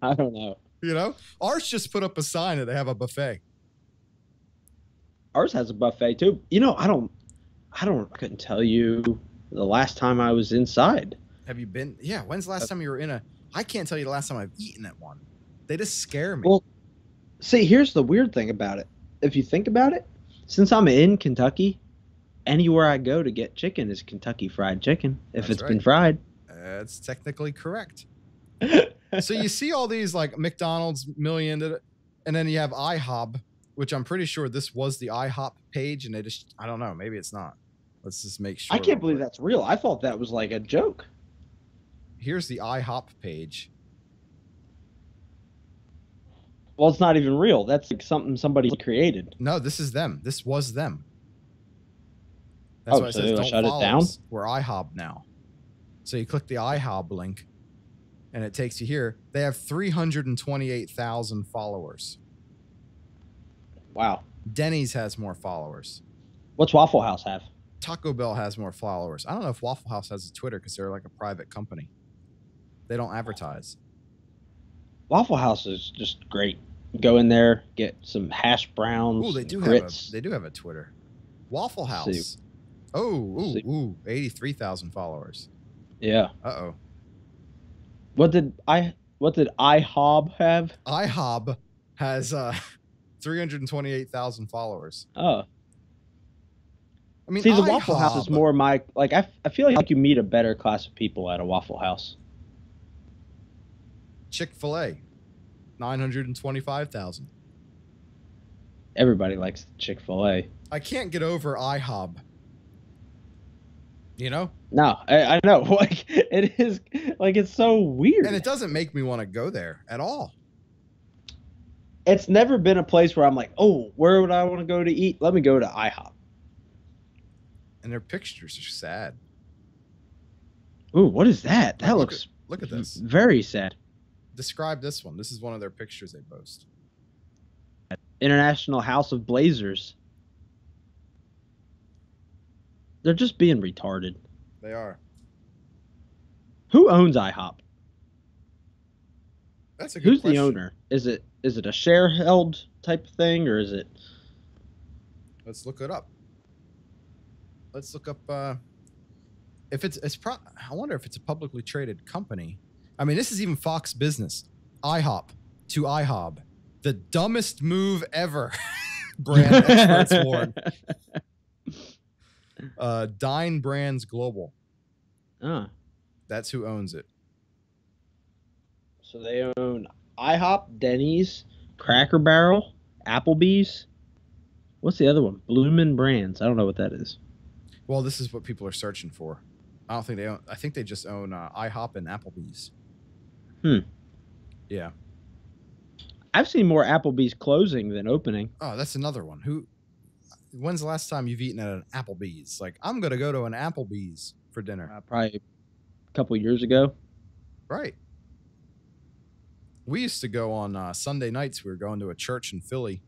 I don't know. You know, ours just put up a sign that they have a buffet. Ours has a buffet too. You know, I couldn't tell you the last time I was inside. Have you been? Yeah. When's the last time you were in I can't tell you the last time I've eaten at one. They just scare me. Well, see, here's the weird thing about it. If you think about it, since I'm in Kentucky, anywhere I go to get chicken is Kentucky Fried Chicken. If it's been fried. That's technically correct. So you see all these like McDonald's million, and then you have IHOB, which I'm pretty sure this was the IHOP page, and I don't know, maybe it's not. Let's just make sure. I can't believe that's real. I thought that was like a joke. Here's the IHOP page. Well, it's not even real. That's like something somebody created. No, this is them. This was them. That's why it says don't shut it follow down? us. We're IHOB now. So you click the IHOB link, and it takes you here. They have 328,000 followers. Wow. Denny's has more followers. What's Waffle House have? Taco Bell has more followers. I don't know if Waffle House has a Twitter because they're like a private company. They don't advertise. Waffle House is just great. Go in there, get some hash browns. Oh, they do grits. have a Twitter. Waffle House. Oh, 83,000 followers. Yeah. Uh-oh. What did IHOB have? IHOB has 328,000 followers. Oh. I mean, see, the Waffle House is IHOB. more my like. I feel like you meet a better class of people at a Waffle House. Chick-fil-A, 925,000. Everybody likes Chick-fil-A. I can't get over IHOB. You know? No, I know. Like it is. Like it's so weird, And it doesn't make me want to go there at all. It's never been a place where I'm like, oh, where would I want to go to eat? Let me go to IHOP. And their pictures are sad. Ooh, what is that? That Look looks look at this. very sad. Describe this one. This is one of their pictures they post. International House of Blazers. They're just being retarded. They are. Who owns IHOP? That's a good Who's question. the owner? Is it a share held type of thing, or is it? Let's look it up. Let's look up if I wonder if it's a publicly traded company. I mean, this is even Fox Business. IHOP to IHOB. The dumbest move ever. Brand experts warn. Dine Brands Global. That's who owns it. So they own IHOP, Denny's, Cracker Barrel, Applebee's. What's the other one? Bloomin' Brands. I don't know what that is. Well, this is what people are searching for. I don't think they own. I think they just own IHOP and Applebee's. Yeah. I've seen more Applebee's closing than opening. Oh, that's another one. When's the last time you've eaten at an Applebee's? Like, I'm gonna go to an Applebee's for dinner. Probably a couple years ago. Right. We used to go on Sunday nights. We were going to a church in Philly,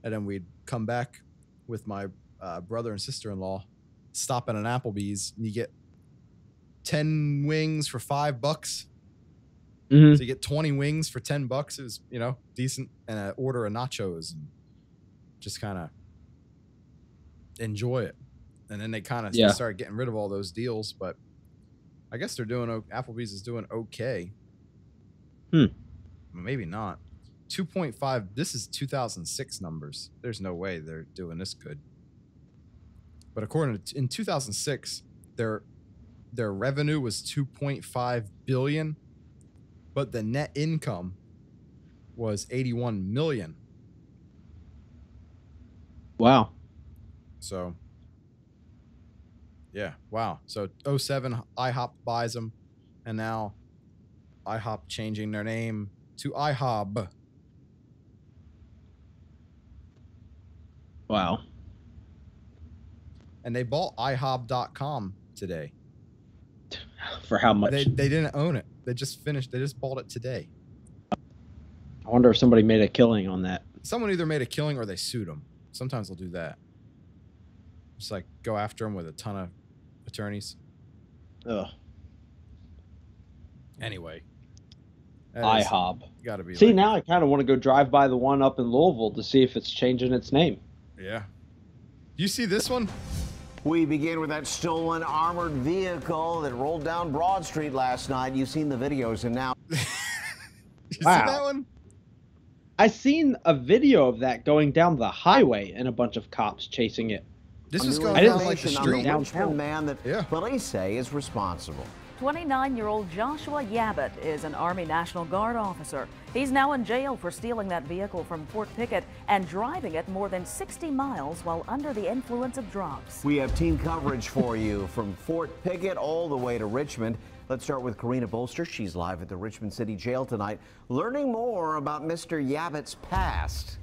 and then we'd come back with my brother and sister-in-law, stop at an Applebee's, and you get 10 wings for $5. So you get 20 wings for $10. It was, decent, and I order a nachos and just kind of enjoy it. And then they kind of started getting rid of all those deals, but I guess they're doing Applebee's is doing okay. Maybe not. 2.5. This is 2006 numbers. There's no way they're doing this good. But according to in 2006, their revenue was 2.5 billion, but the net income was 81 million. Wow. So yeah, wow. So 07 IHOP buys them, and now IHOP changing their name to IHOB. Wow. And they bought IHOB.com today. For how much? They didn't own it. They just bought it today. I wonder if somebody made a killing on that. Someone either made a killing or they sued them. Sometimes they'll do that. Just like go after them with a ton of attorneys. Ugh. Anyway. IHOB. Gotta be. See, now I kind of want to go drive by the one up in Louisville to see if it's changing its name. Yeah. You see this one? We begin with that stolen armored vehicle that rolled down Broad Street last night. You've seen the videos, and now. You see that one? I seen a video of that going down the highway and a bunch of cops chasing it. This was going down like the street. The Richmond man that police say is responsible. 29-year-old Joshua Yabbitt is an Army National Guard officer. He's now in jail for stealing that vehicle from Fort Pickett and driving it more than 60 miles while under the influence of drugs. We have team coverage for you from Fort Pickett all the way to Richmond. Let's start with Karina Bolster. She's live at the Richmond City Jail tonight, learning more about Mr. Yabbitt's past.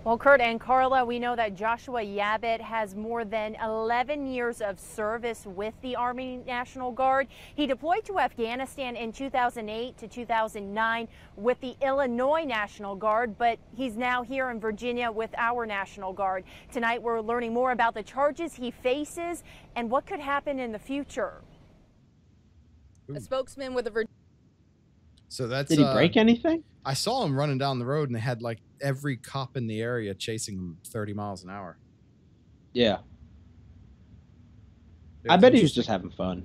Well, Kurt and Carla, we know that Joshua Yabbitt has more than 11 years of service with the Army National Guard. He deployed to Afghanistan in 2008 to 2009 with the Illinois National Guard, but he's now here in Virginia with our National Guard. Tonight, we're learning more about the charges he faces and what could happen in the future. A spokesman with the So that's. Did he break anything? I saw him running down the road, and they had like every cop in the area chasing him 30 miles an hour. Yeah. I bet he was just having fun.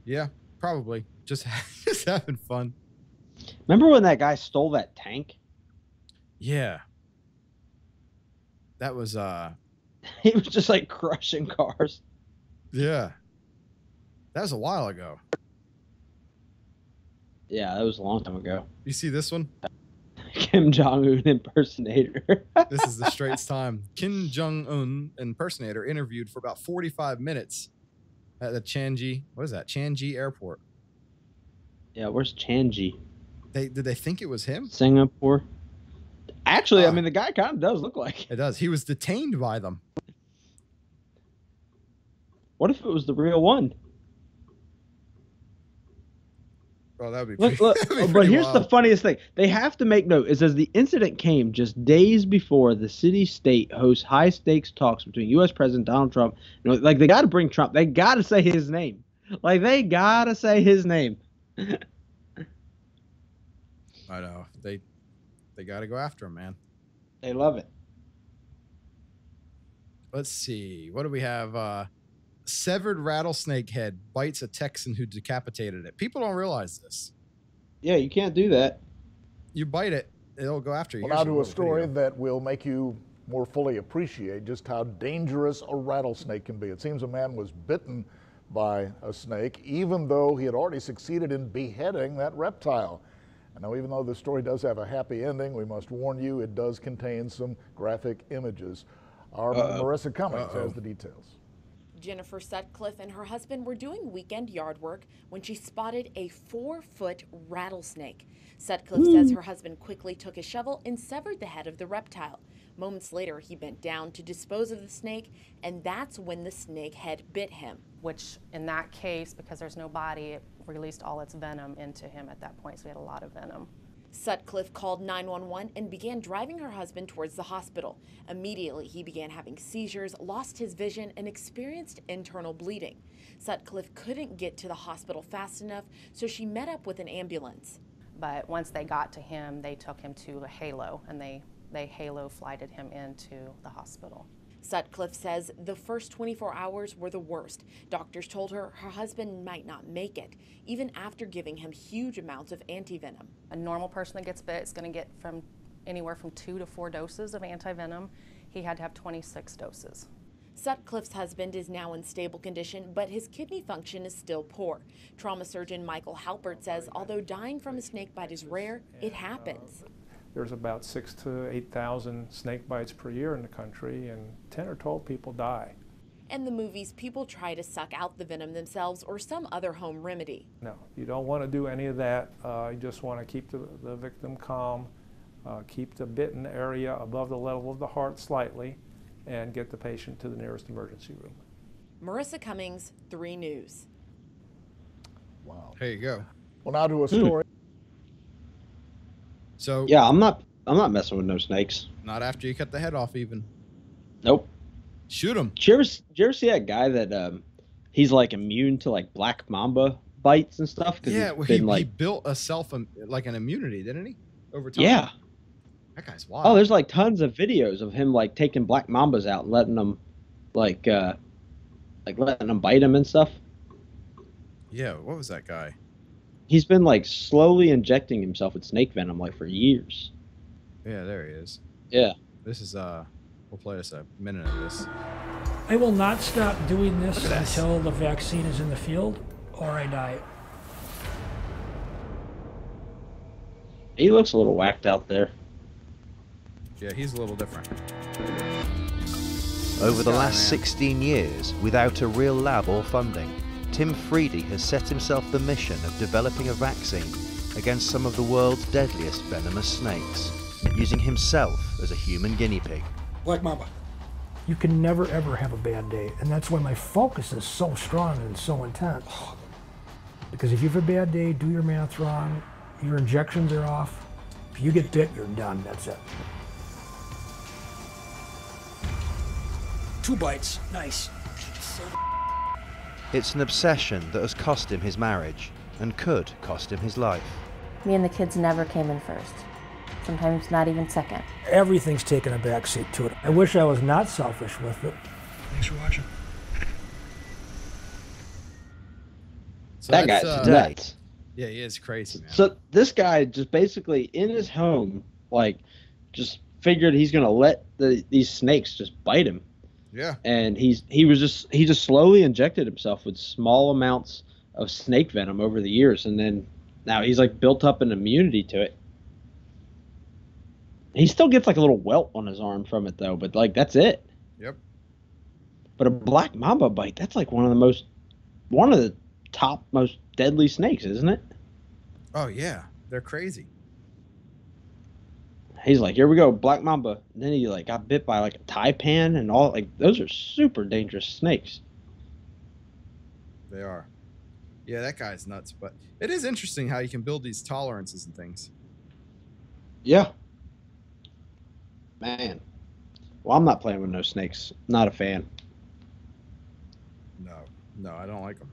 Yeah, probably. Just having fun. Remember when that guy stole that tank? Yeah. That was he was just like crushing cars. Yeah. That was a while ago. Yeah, that was a long time ago. You see this one? Kim Jong-un impersonator. This is the Straits Time. Kim Jong-un impersonator interviewed for about 45 minutes at the Changi. What is that? Changi Airport. Yeah, where's Changi? Did they think it was him? Singapore. Actually, I mean, the guy kind of does look like it. Does. He was detained by them. What if it was the real one? Oh, that would be pretty, look, but here's the funniest thing. They have to make note. It says the incident came just days before the city-state hosts high-stakes talks between U.S. President Donald Trump. You know, like, they got to bring Trump. They got to say his name. Like, they got to say his name. I know. They got to go after him, man. They love it. Let's see. What do we have? Severed rattlesnake head bites a Texan who decapitated it. People don't realize this. Yeah, you can't do that. You bite it, it'll go after you. Well, now to a story that will make you more fully appreciate just how dangerous a rattlesnake can be. It seems a man was bitten by a snake, even though he had already succeeded in beheading that reptile. And now, even though this story does have a happy ending, we must warn you, it does contain some graphic images. Our Marissa Cummings has the details. Jennifer Sutcliffe and her husband were doing weekend yard work when she spotted a 4-foot rattlesnake. Sutcliffe says her husband quickly took a shovel and severed the head of the reptile. Moments later, he bent down to dispose of the snake, and that's when the snake head bit him. Which, in that case, because there's no body, it released all its venom into him at that point, so he had a lot of venom. Sutcliffe called 911 and began driving her husband towards the hospital. Immediately, he began having seizures, lost his vision, and experienced internal bleeding. Sutcliffe couldn't get to the hospital fast enough, so she met up with an ambulance. But once they got to him, they took him to a halo, and they halo-flighted him into the hospital. Sutcliffe says the first 24 hours were the worst. Doctors told her her husband might not make it, even after giving him huge amounts of antivenom. A normal person that gets bit is going to get from anywhere from 2 to 4 doses of antivenom. He had to have 26 doses. Sutcliffe's husband is now in stable condition, but his kidney function is still poor. Trauma surgeon Michael Halpert says although dying from a snake bite is rare, it happens. There's about 6,000 to 8,000 snake bites per year in the country, and 10 or 12 people die. In the movies, people try to suck out the venom themselves or some other home remedy. No, you don't want to do any of that. You just want to keep the victim calm, keep the bitten area above the level of the heart slightly, and get the patient to the nearest emergency room. Marissa Cummings, 3 News. Wow. There you go. Well, now to a story. So yeah, I'm not messing with no snakes. Not after you cut the head off, even. Nope. Shoot him. Did you ever see that guy that he's like immune to like black mamba bites and stuff? Yeah, he built like an immunity, didn't he? Over time. Yeah. That guy's wild. Oh, there's like tons of videos of him like taking black mambas out and letting them like letting them bite him and stuff. Yeah, what was that guy? He's been like slowly injecting himself with snake venom like for years. Yeah, there he is. Yeah. This is we'll play us a minute of this. I will not stop doing this until the vaccine is in the field or I die. He looks a little whacked out there. Yeah, he's a little different. Over the last 16 years, without a real lab or funding, Tim Freedy has set himself the mission of developing a vaccine against some of the world's deadliest venomous snakes, using himself as a human guinea pig. Black mamba. You can never ever have a bad day, and that's why my focus is so strong and so intense. Because if you have a bad day, do your math wrong, your injections are off, if you get bit, you're done, that's it. 2 bites, nice. It's an obsession that has cost him his marriage and could cost him his life. Me and the kids never came in first. Sometimes not even second. Everything's taken a backseat to it. I wish I was not selfish with it. Thanks for watching. So that guy's nuts. Yeah, he is crazy, man. So this guy just basically in his home, like, just figured he's gonna let these snakes just bite him. Yeah. And he just slowly injected himself with small amounts of snake venom over the years, and then now he's like built up an immunity to it. He still gets like a little welt on his arm from it though, but like that's it. Yep. But a black mamba bite, that's like one of the top most deadly snakes, isn't it? Oh yeah, they're crazy. He's like, here we go, black mamba. And then he like got bit by like a taipan and all. Like those are super dangerous snakes. They are. Yeah, that guy's nuts. But it is interesting how you can build these tolerances and things. Yeah. Man. Well, I'm not playing with no snakes. Not a fan. No, I don't like them.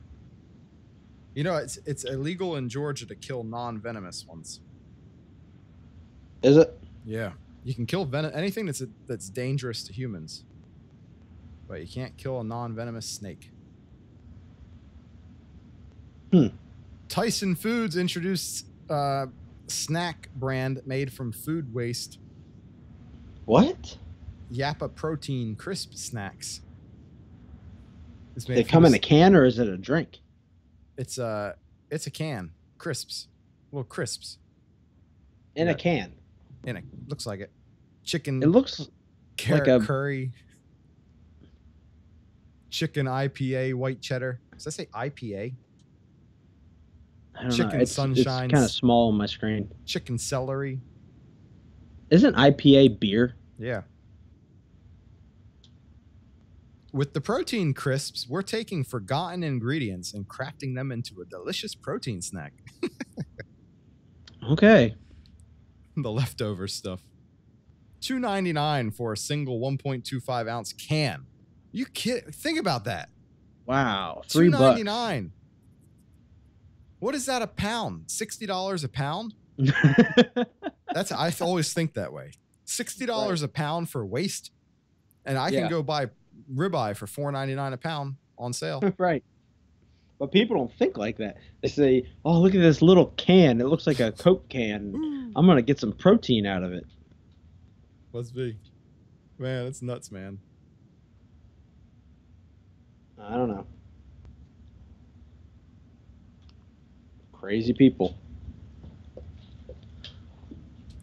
You know, it's illegal in Georgia to kill non-venomous ones. Is it? Yeah, you can kill anything that's dangerous to humans, but you can't kill a non-venomous snake. Tyson Foods introduced snack brand made from food waste. What? Yappa protein crisp snacks. They come in a can or is it a drink? It's a can. Crisps. Little crisps. In a can. Looks like it. Chicken. It looks carrot like a curry. Chicken IPA white cheddar. Does that say IPA? I don't Chicken know. It's sunshine. kind of small on my screen. Chicken celery. Isn't IPA beer? Yeah. With the protein crisps, we're taking forgotten ingredients and crafting them into a delicious protein snack. Okay. The leftover stuff. $2.99 for a single 1.25 ounce can. You kid? Think about that. Wow. $3. $2.99. What is that a pound? $60 a pound? I always think that way. $60 a pound for waste, and I can go buy ribeye for $4.99 a pound on sale. Right. But people don't think like that. They say, "Oh, look at this little can. It looks like a Coke can. I'm gonna get some protein out of it." Must be. Man, that's nuts, man. I don't know. Crazy people.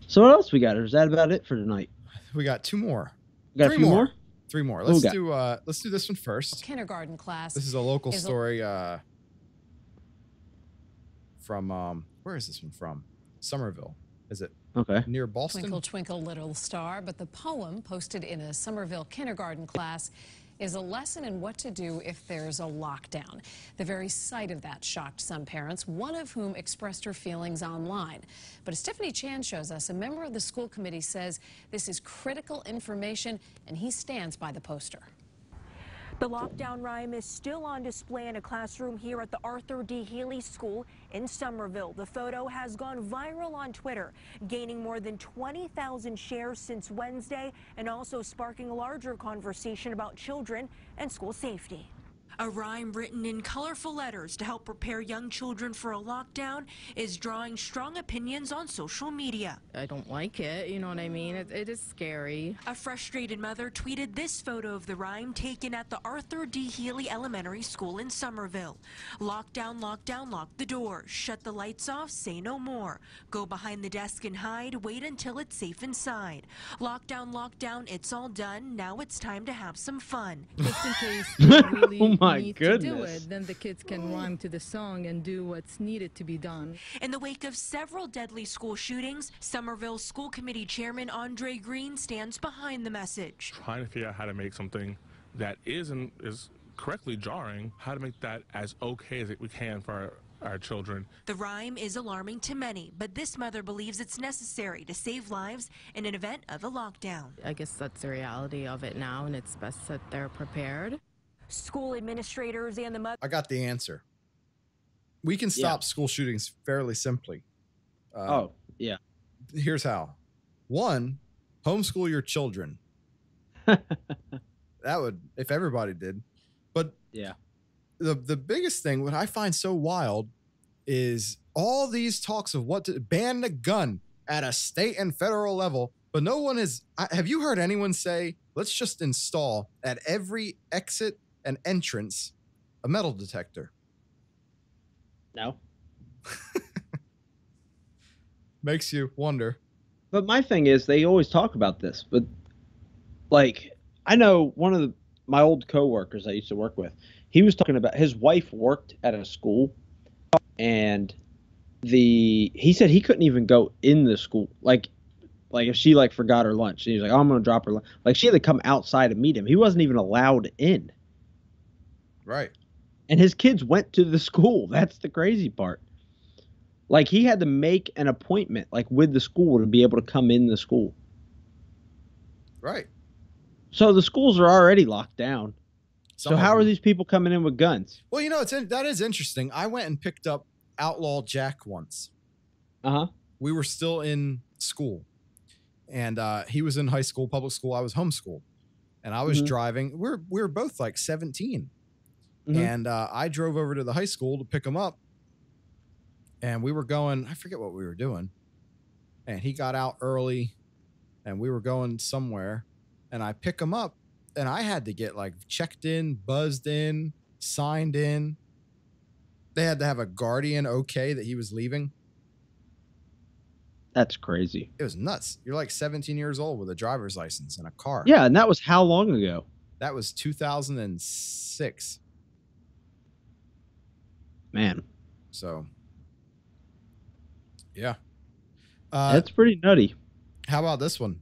So what else we got? Or is that about it for tonight? We got two more. We got a few more? Three more. What Let's do this one first. Kindergarten class. This is a local story from where is this one from? Somerville. Is it? Okay. Near Boston? Twinkle, twinkle, little star. But the poem posted in a Somerville kindergarten class is a lesson in what to do if there's a lockdown. The very sight of that shocked some parents, one of whom expressed her feelings online. But as Tiffany Chan shows us, a member of the school committee says this is critical information, and he stands by the poster. The lockdown rhyme is still on display in a classroom here at the Arthur D. Healy School in Somerville. The photo has gone viral on Twitter, gaining more than 20,000 shares since Wednesday and also sparking a larger conversation about children and school safety. A rhyme written in colorful letters to help prepare young children for a lockdown is drawing strong opinions on social media. I don't like it, you know what I mean? It is scary. A frustrated mother tweeted this photo of the rhyme taken at the Arthur D. Healy Elementary School in Somerville. Lockdown, lockdown, lock the doors. Shut the lights off, say no more. Go behind the desk and hide, wait until it's safe inside. Lockdown, lockdown, it's all done. Now it's time to have some fun. Just in case you really my need goodness. to do it, then the kids can rhyme to the song and do what's needed to be done. In the wake of several deadly school shootings, Somerville School Committee Chairman Andre Green stands behind the message. Trying to figure out how to make something that is correctly jarring, how to make that as okay as we can for our children. The rhyme is alarming to many, but this mother believes it's necessary to save lives in an event of a lockdown. I guess that's the reality of it now, and it's best that they're prepared. School administrators and the mother. I got the answer. We can stop school shootings fairly simply. Here's how. One, homeschool your children. That would, if everybody did. But the biggest thing, what I find so wild, is all these talks of what to ban the gun at a state and federal level, but no one has. Have you heard anyone say, let's just install at every exit and entrance a metal detector? No. Makes you wonder. But my thing is, they always talk about this, but like, I know one of my old coworkers I used to work with, he was talking about his wife worked at a school, and he said he couldn't even go in the school. Like if she forgot her lunch, and he's like, oh, I'm going to drop her lunch. Like, she had to come outside to meet him. He wasn't even allowed in. Right. And his kids went to the school. That's the crazy part. Like, he had to make an appointment, with the school to be able to come in the school. Right. So the schools are already locked down. Some so of how are them. these people coming in with guns? Well, that is interesting. I went and picked up Outlaw Jack once. Uh-huh. We were still in school. And he was in high school, public school. I was homeschooled. And I was driving. We were both 17. And I drove over to the high school to pick him up. And we were going, I forget what we were doing. and he got out early, and we were going somewhere, and I pick him up, and I had to get like checked in, buzzed in, signed in. They had to have a guardian okay that he was leaving. That's crazy. It was nuts. You're like 17 years old with a driver's license and a car. Yeah, and that was how long ago? That was 2006. Man. So, yeah. That's pretty nutty. How about this one?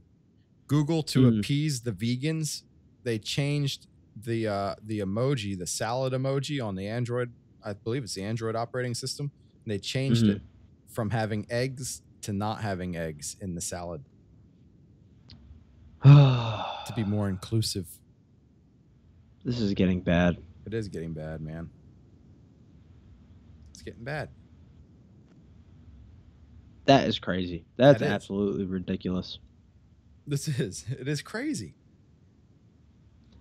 Google to appease the vegans, they changed the emoji, the salad emoji on the Android. I believe it's the Android operating system. And they changed it from having eggs to not having eggs in the salad to be more inclusive. This is getting bad. It is getting bad, man. It's getting bad. That is crazy. That's absolutely ridiculous. This is. It is crazy.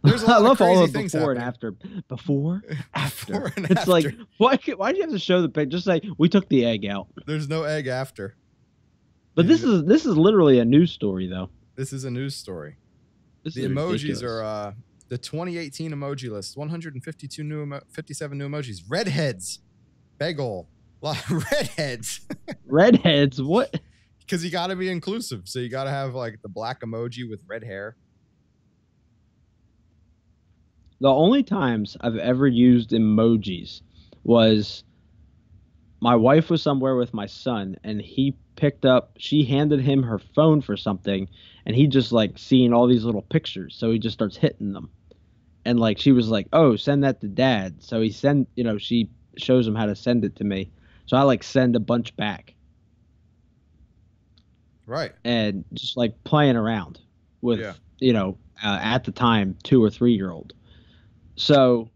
There's a lot I love of crazy all of things before and happening. after. Before, after. Before and It's after. like, why do you have to show the picture? Just say we took the egg out. There's no egg after. But this is literally a news story, though. This is a news story. This The is emojis ridiculous. are the 2018 emoji list. 152 new 57 new emojis. Redheads. Bagel. Redheads. Redheads. What? Because you got to be inclusive. So you got to have like the black emoji with red hair. The only times I've ever used emojis was my wife was somewhere with my son, and she handed him her phone for something, and he just like seeing all these little pictures, so he just starts hitting them. And like she was like, "Oh, send that to Dad." So she shows him how to send it to me. So I like send a bunch back. Right. And just like playing around with, at the time, 2 or 3 year old. So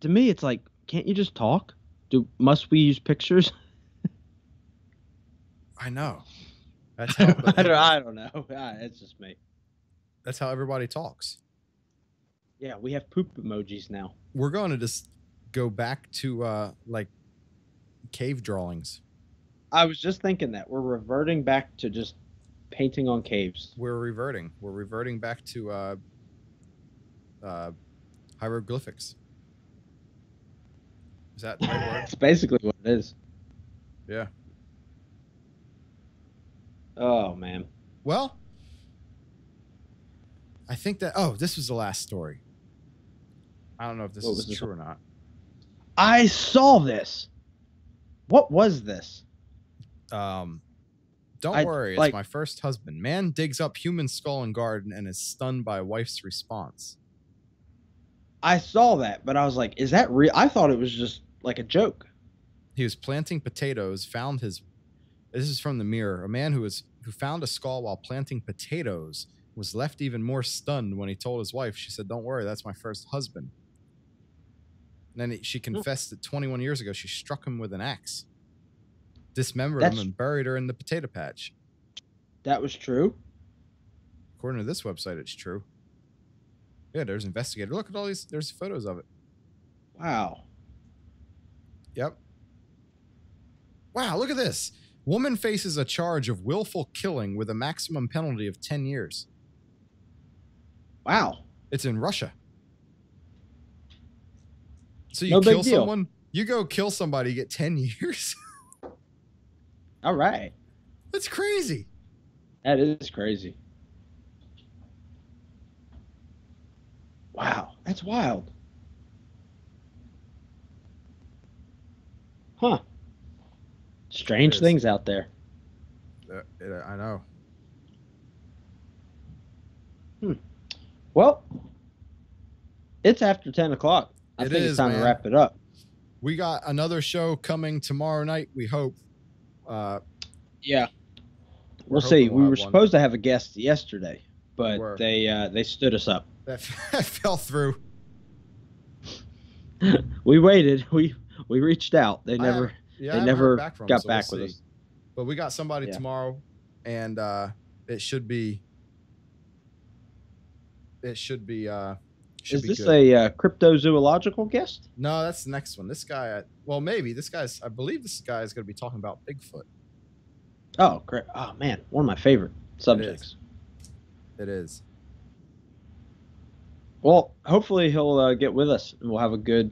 to me, it's like, can't you just talk? Must we use pictures? I know. That's how, I don't know. It's just me. That's how everybody talks. Yeah, we have poop emojis now. We're going to just go back to like cave drawings. I was just thinking that we're reverting back to just painting on caves. We're reverting back to hieroglyphics. Is that the right word? That's basically what it is. Yeah. Oh man. Well, I think that this was the last story. I don't know if this is true or not. I saw this. What was this? Don't worry, it's my first husband. Man digs up human skull in garden and is stunned by wife's response. I saw that, but I was like, is that real? I thought it was just like a joke. He was planting potatoes, this is from the Mirror. A man who found a skull while planting potatoes was left even more stunned when he told his wife. She said, "Don't worry, that's my first husband." And then she confessed that 21 years ago she struck him with an axe, dismembered him, and buried her in the potato patch. That was true? According to this website, it's true. Yeah, there's investigator. Look at all these. There's photos of it. Wow. Yep. Wow, look at this. Woman faces a charge of willful killing with a maximum penalty of 10 years. Wow. It's in Russia. So you No big kill deal. someone, you go kill somebody, you get 10 years. All right. That's crazy. That is crazy. Wow, that's wild. Huh. Strange things out there. I know. Well, it's after 10 o'clock. I think it's time to wrap it up. We got another show coming tomorrow night, we hope. Yeah. We'll see. We were supposed to have a guest yesterday, but they stood us up. That fell through. We waited. We reached out. They never got back with us. But we got somebody tomorrow, and it should be. Is this a cryptozoological guest? No, that's the next one. This guy, maybe this guy's. I believe this guy is going to be talking about Bigfoot. Oh, great. Oh, man. One of my favorite subjects. It is. Well, hopefully he'll get with us and we'll have a good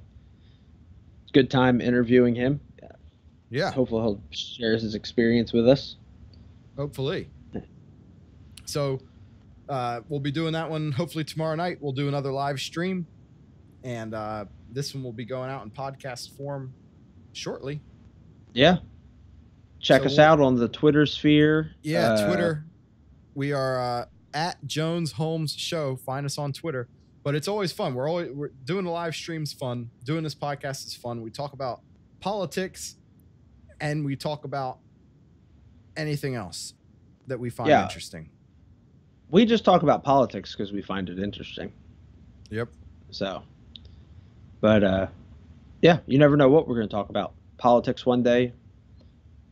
time interviewing him. Yeah. Hopefully he'll share his experience with us. Hopefully. So we'll be doing that one hopefully tomorrow night. We'll do another live stream. And this one will be going out in podcast form shortly. Yeah. Check us out on the Twitter sphere. Yeah, Twitter. We are at Jones Holmes Show. Find us on Twitter. But it's always fun. We're doing the live streams fun. Doing this podcast is fun. We talk about politics and we talk about anything else that we find interesting. We just talk about politics because we find it interesting. Yep. So, but yeah, you never know what we're going to talk about. Politics one day,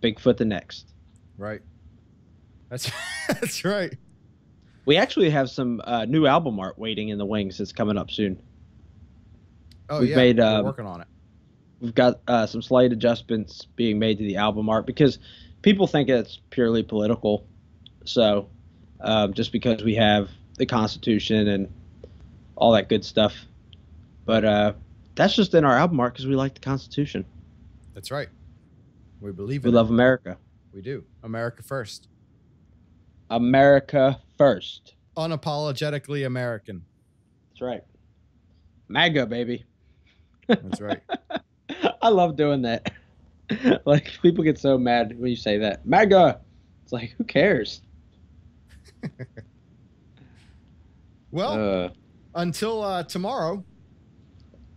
Bigfoot the next. Right. That's right. We actually have some new album art waiting in the wings. It's coming up soon. Oh, we're working on it. We've got some slight adjustments being made to the album art because people think it's purely political. So just because we have the Constitution and all that good stuff. But that's just in our album art because we like the Constitution. That's right. We believe in it. We love America. We do. America first. America first. Unapologetically American. That's right. MAGA, baby. That's right. I love doing that. Like, people get so mad when you say that. MAGA! It's like, who cares? Well, until tomorrow.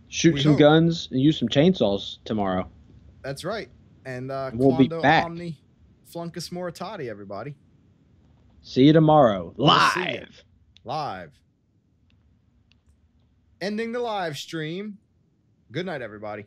Shoot some guns and use some chainsaws tomorrow. That's right. And we'll be back. Omni Fluncus Moritati, everybody. See you tomorrow. Live. Ending the live stream. Good night, everybody.